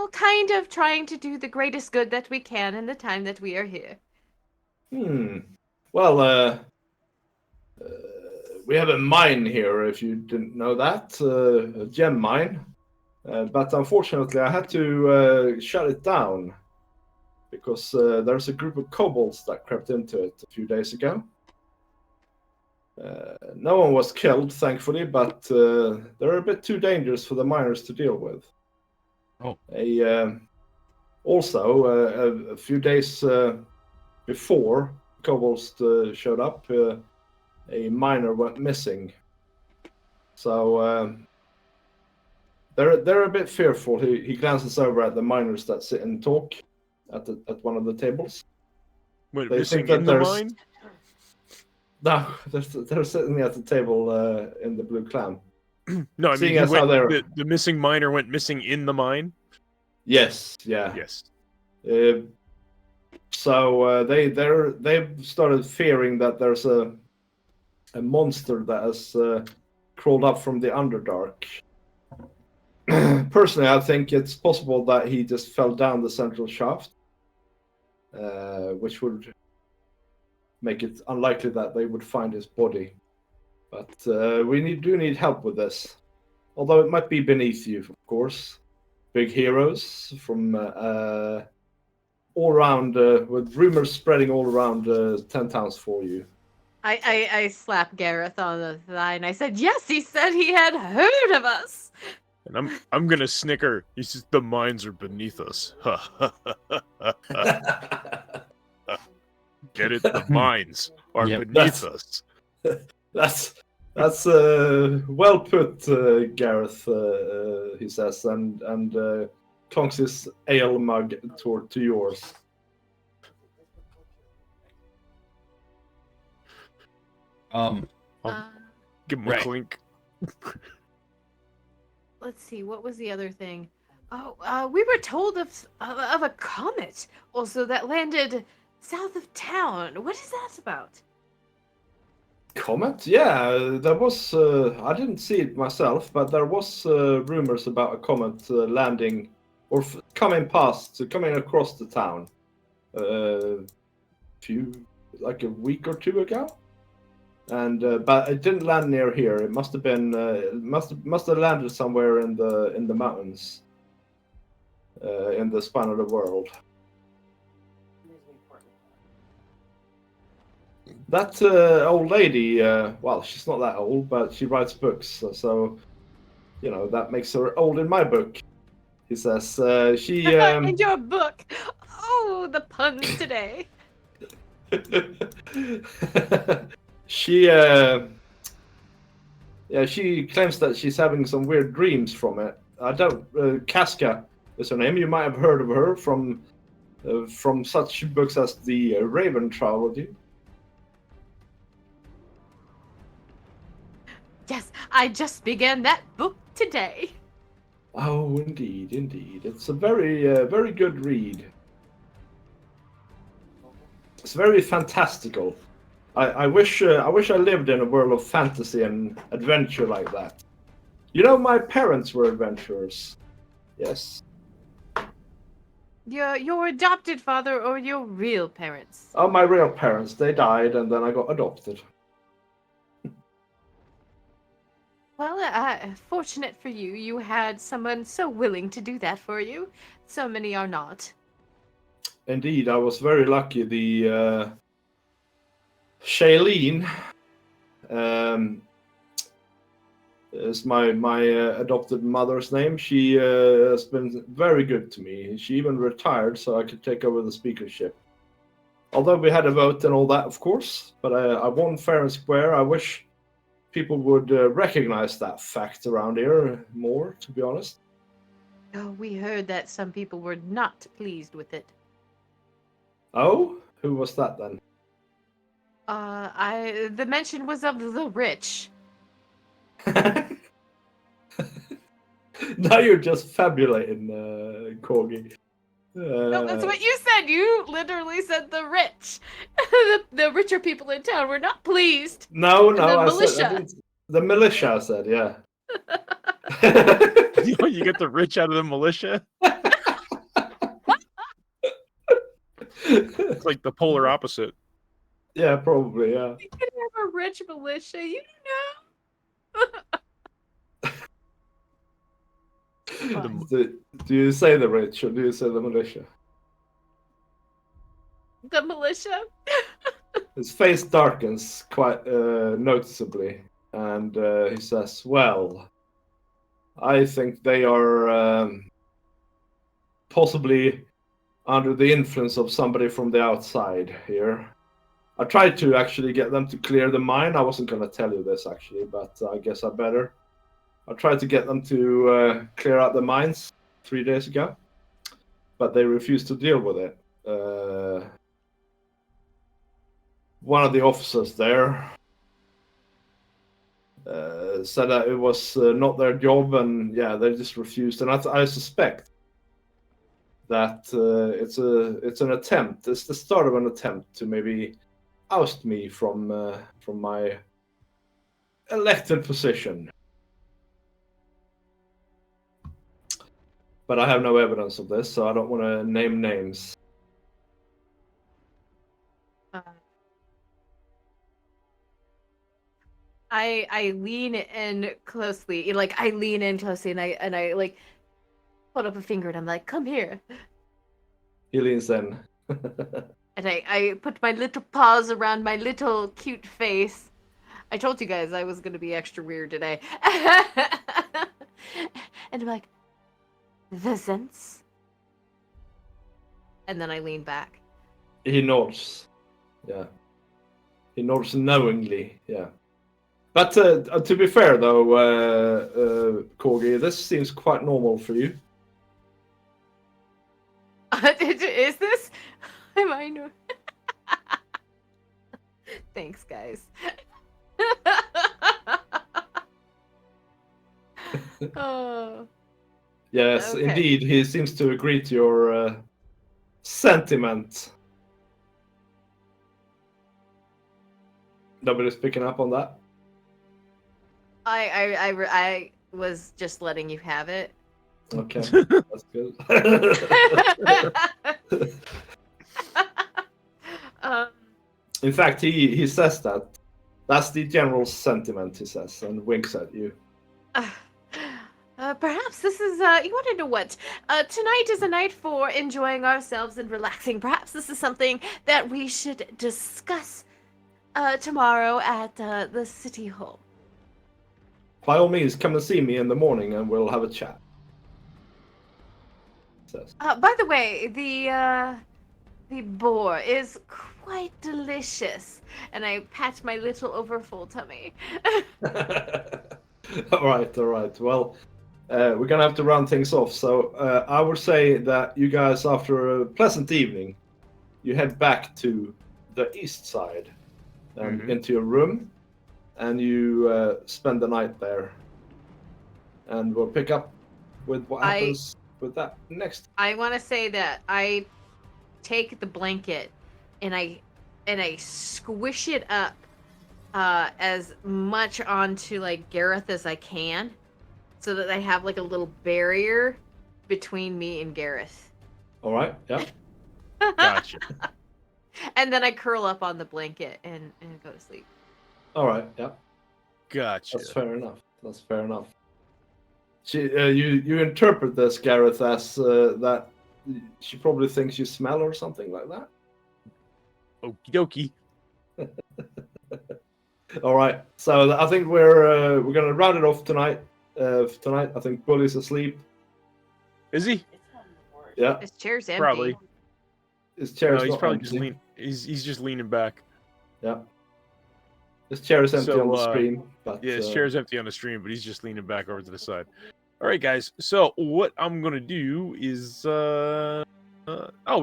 kind of trying to do the greatest good that we can in the time that we are here. Well, we have a mine here, if you didn't know that. A gem mine. But unfortunately, I had to shut it down. Because there's a group of kobolds that crept into it a few days ago. No one was killed, thankfully, but they're a bit too dangerous for the miners to deal with. Oh. Also, a few days before kobolds showed up, a miner went missing. So they're a bit fearful. He glances over at the miners that sit and talk at one of the tables. Wait, They missing think that in the there's- mine? No, they're sitting at the table in the Blue Clan. No, I Seeing mean, as how they're- the missing miner went missing in the mine? Yes, yeah. Yes. So they've started fearing that there's a monster that has crawled up from the Underdark. Personally, I think it's possible that he just fell down the central shaft, which would make it unlikely that they would find his body. But we do need help with this. Although it might be beneath you, of course. Big heroes from all around, with rumors spreading all around 10 towns for you. I slapped Gareth on the thigh and I said, yes, he said he had heard of us. And I'm gonna snicker. He says the mines are beneath us. Get it? The mines are Yep. beneath us. That's well put, Gareth. He says, and clonks his ale mug to yours. I'll Uh, give him a right. clink. let's see, what was the other thing? Oh, we were told of a comet also that landed south of town. What is that about? Comet? Yeah, there was. I didn't see it myself, but there was rumors about a comet landing or coming across the town. Like a week or two ago, and but it didn't land near here. It must have been. Must have landed somewhere in the mountains, in the span of the world. That old lady, well, she's not that old, but she writes books, so you know that makes her old in my book. He says she. And your book. Oh, the puns today. She. Yeah, she claims that she's having some weird dreams from it. I don't. Casca is her name. You might have heard of her from such books as the Raven trilogy. Yes, I just began that book today. Oh, indeed, indeed. It's a very, very good read. It's very fantastical. I wish I lived in a world of fantasy and adventure like that. You know, my parents were adventurers. Yes. Your adopted father or your real parents? Oh, my real parents. They died, and then I got adopted. Well, fortunate for you, you had someone so willing to do that for you. So many are not. Indeed, I was very lucky. The Shailene is my adopted mother's name. She has been very good to me. She even retired so I could take over the speakership. Although we had a vote and all that, of course, but I won fair and square. I wish people would recognize that fact around here more, to be honest. Oh, we heard that some people were not pleased with it. Oh, who was that then? The mention was of the rich. Now you're just fabulating, Corgi. No, that's what you said. You literally said the rich. the richer people in town were not pleased. No, The I militia. said I didn't, the militia. I said, yeah. You get the rich out of the militia. It's like the polar opposite. Yeah, probably, yeah. You could have a rich militia, you know. Do you say the rich or do you say the militia? The militia. His face darkens quite noticeably, and he says, "Well, I think they are possibly under the influence of somebody from the outside here. I tried to actually get them to clear the mine. I wasn't going to tell you this actually, but I guess I better. I tried to get them to clear out the mines 3 days ago, but they refused to deal with it. One of the officers there said that it was not their job, and yeah, they just refused. And I suspect that it's an attempt. It's the start of an attempt to maybe oust me from my elected position. But I have no evidence of this, so I don't want to name names. I lean in closely, like I lean in closely, and I like put up a finger, and I'm like, "Come here," He leans in. and I put my little paws around my little cute face. I told you guys I was gonna be extra weird today, and I'm like, "The sense," and then I lean back. He nods. Yeah. He nods knowingly. Yeah. But to be fair, though, Corgi, this seems quite normal for you. Is this? Am I new? Thanks, guys. Oh, Yes, Okay. indeed. He seems to agree to your sentiment. Nobody's picking up on that. I was just letting you have it. Okay, that's good. um, In fact, he says that. That's the general sentiment, he says, and winks at you. Perhaps this is you want to know what? Tonight is a night for enjoying ourselves and relaxing. Perhaps this is something that we should discuss tomorrow at the city hall. By all means, come and see me in the morning and we'll have a chat. Says. By the way, the boar is quite delicious, and I pat my little overfull tummy. all right. Well, we're gonna have to run things off. So I would say that you guys, after a pleasant evening, you head back to the east side and into your room, and you spend the night there. And we'll pick up with what happens with that next. I want to say that I take the blanket and I squish it up as much onto like Gareth as I can, so that I have like a little barrier between me and Gareth. All right. Yeah. Gotcha. And then I curl up on the blanket and go to sleep. All right. Yeah. Gotcha. That's fair enough. You interpret this, Gareth, as that she probably thinks you smell or something like that. Okie dokie. All right. So I think we're gonna round it off tonight. Tonight, I think Bully's asleep. Is he? Yeah. His chair's empty. Probably. His chair is No, he's not probably empty. just leaning. He's just leaning back. Yeah. His chair is empty So, on the screen. But, Yeah, his chair's empty on the stream, but he's just leaning back over to the side. All right, guys. So what I'm gonna do is, we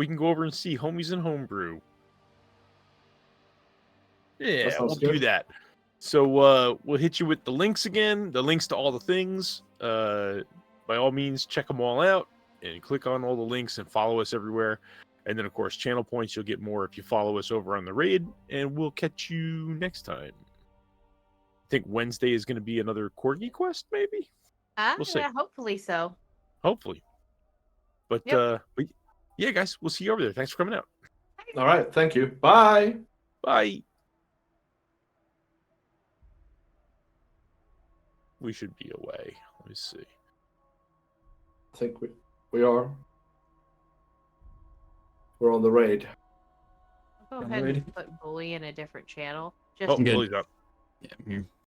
can go over and see Homies and Homebrew. Yeah, That we'll sounds do good. that. So we'll hit you with the links again, the links to all the things. By all means, check them all out and click on all the links and follow us everywhere. And then, of course, channel points, you'll get more if you follow us over on the raid. And we'll catch you next time. I think Wednesday is going to be another Corgi quest, maybe? We'll see. Yeah, hopefully so. Hopefully. But, Yep. yeah, guys, we'll see you over there. Thanks for coming out. All right. Thank you. Bye. Bye. We should be away. Let me see. I think we are. We're on the raid. I'll go I'm ahead ready. and put Bully in a different channel. Just Oh, Good. Bully's up. Yeah,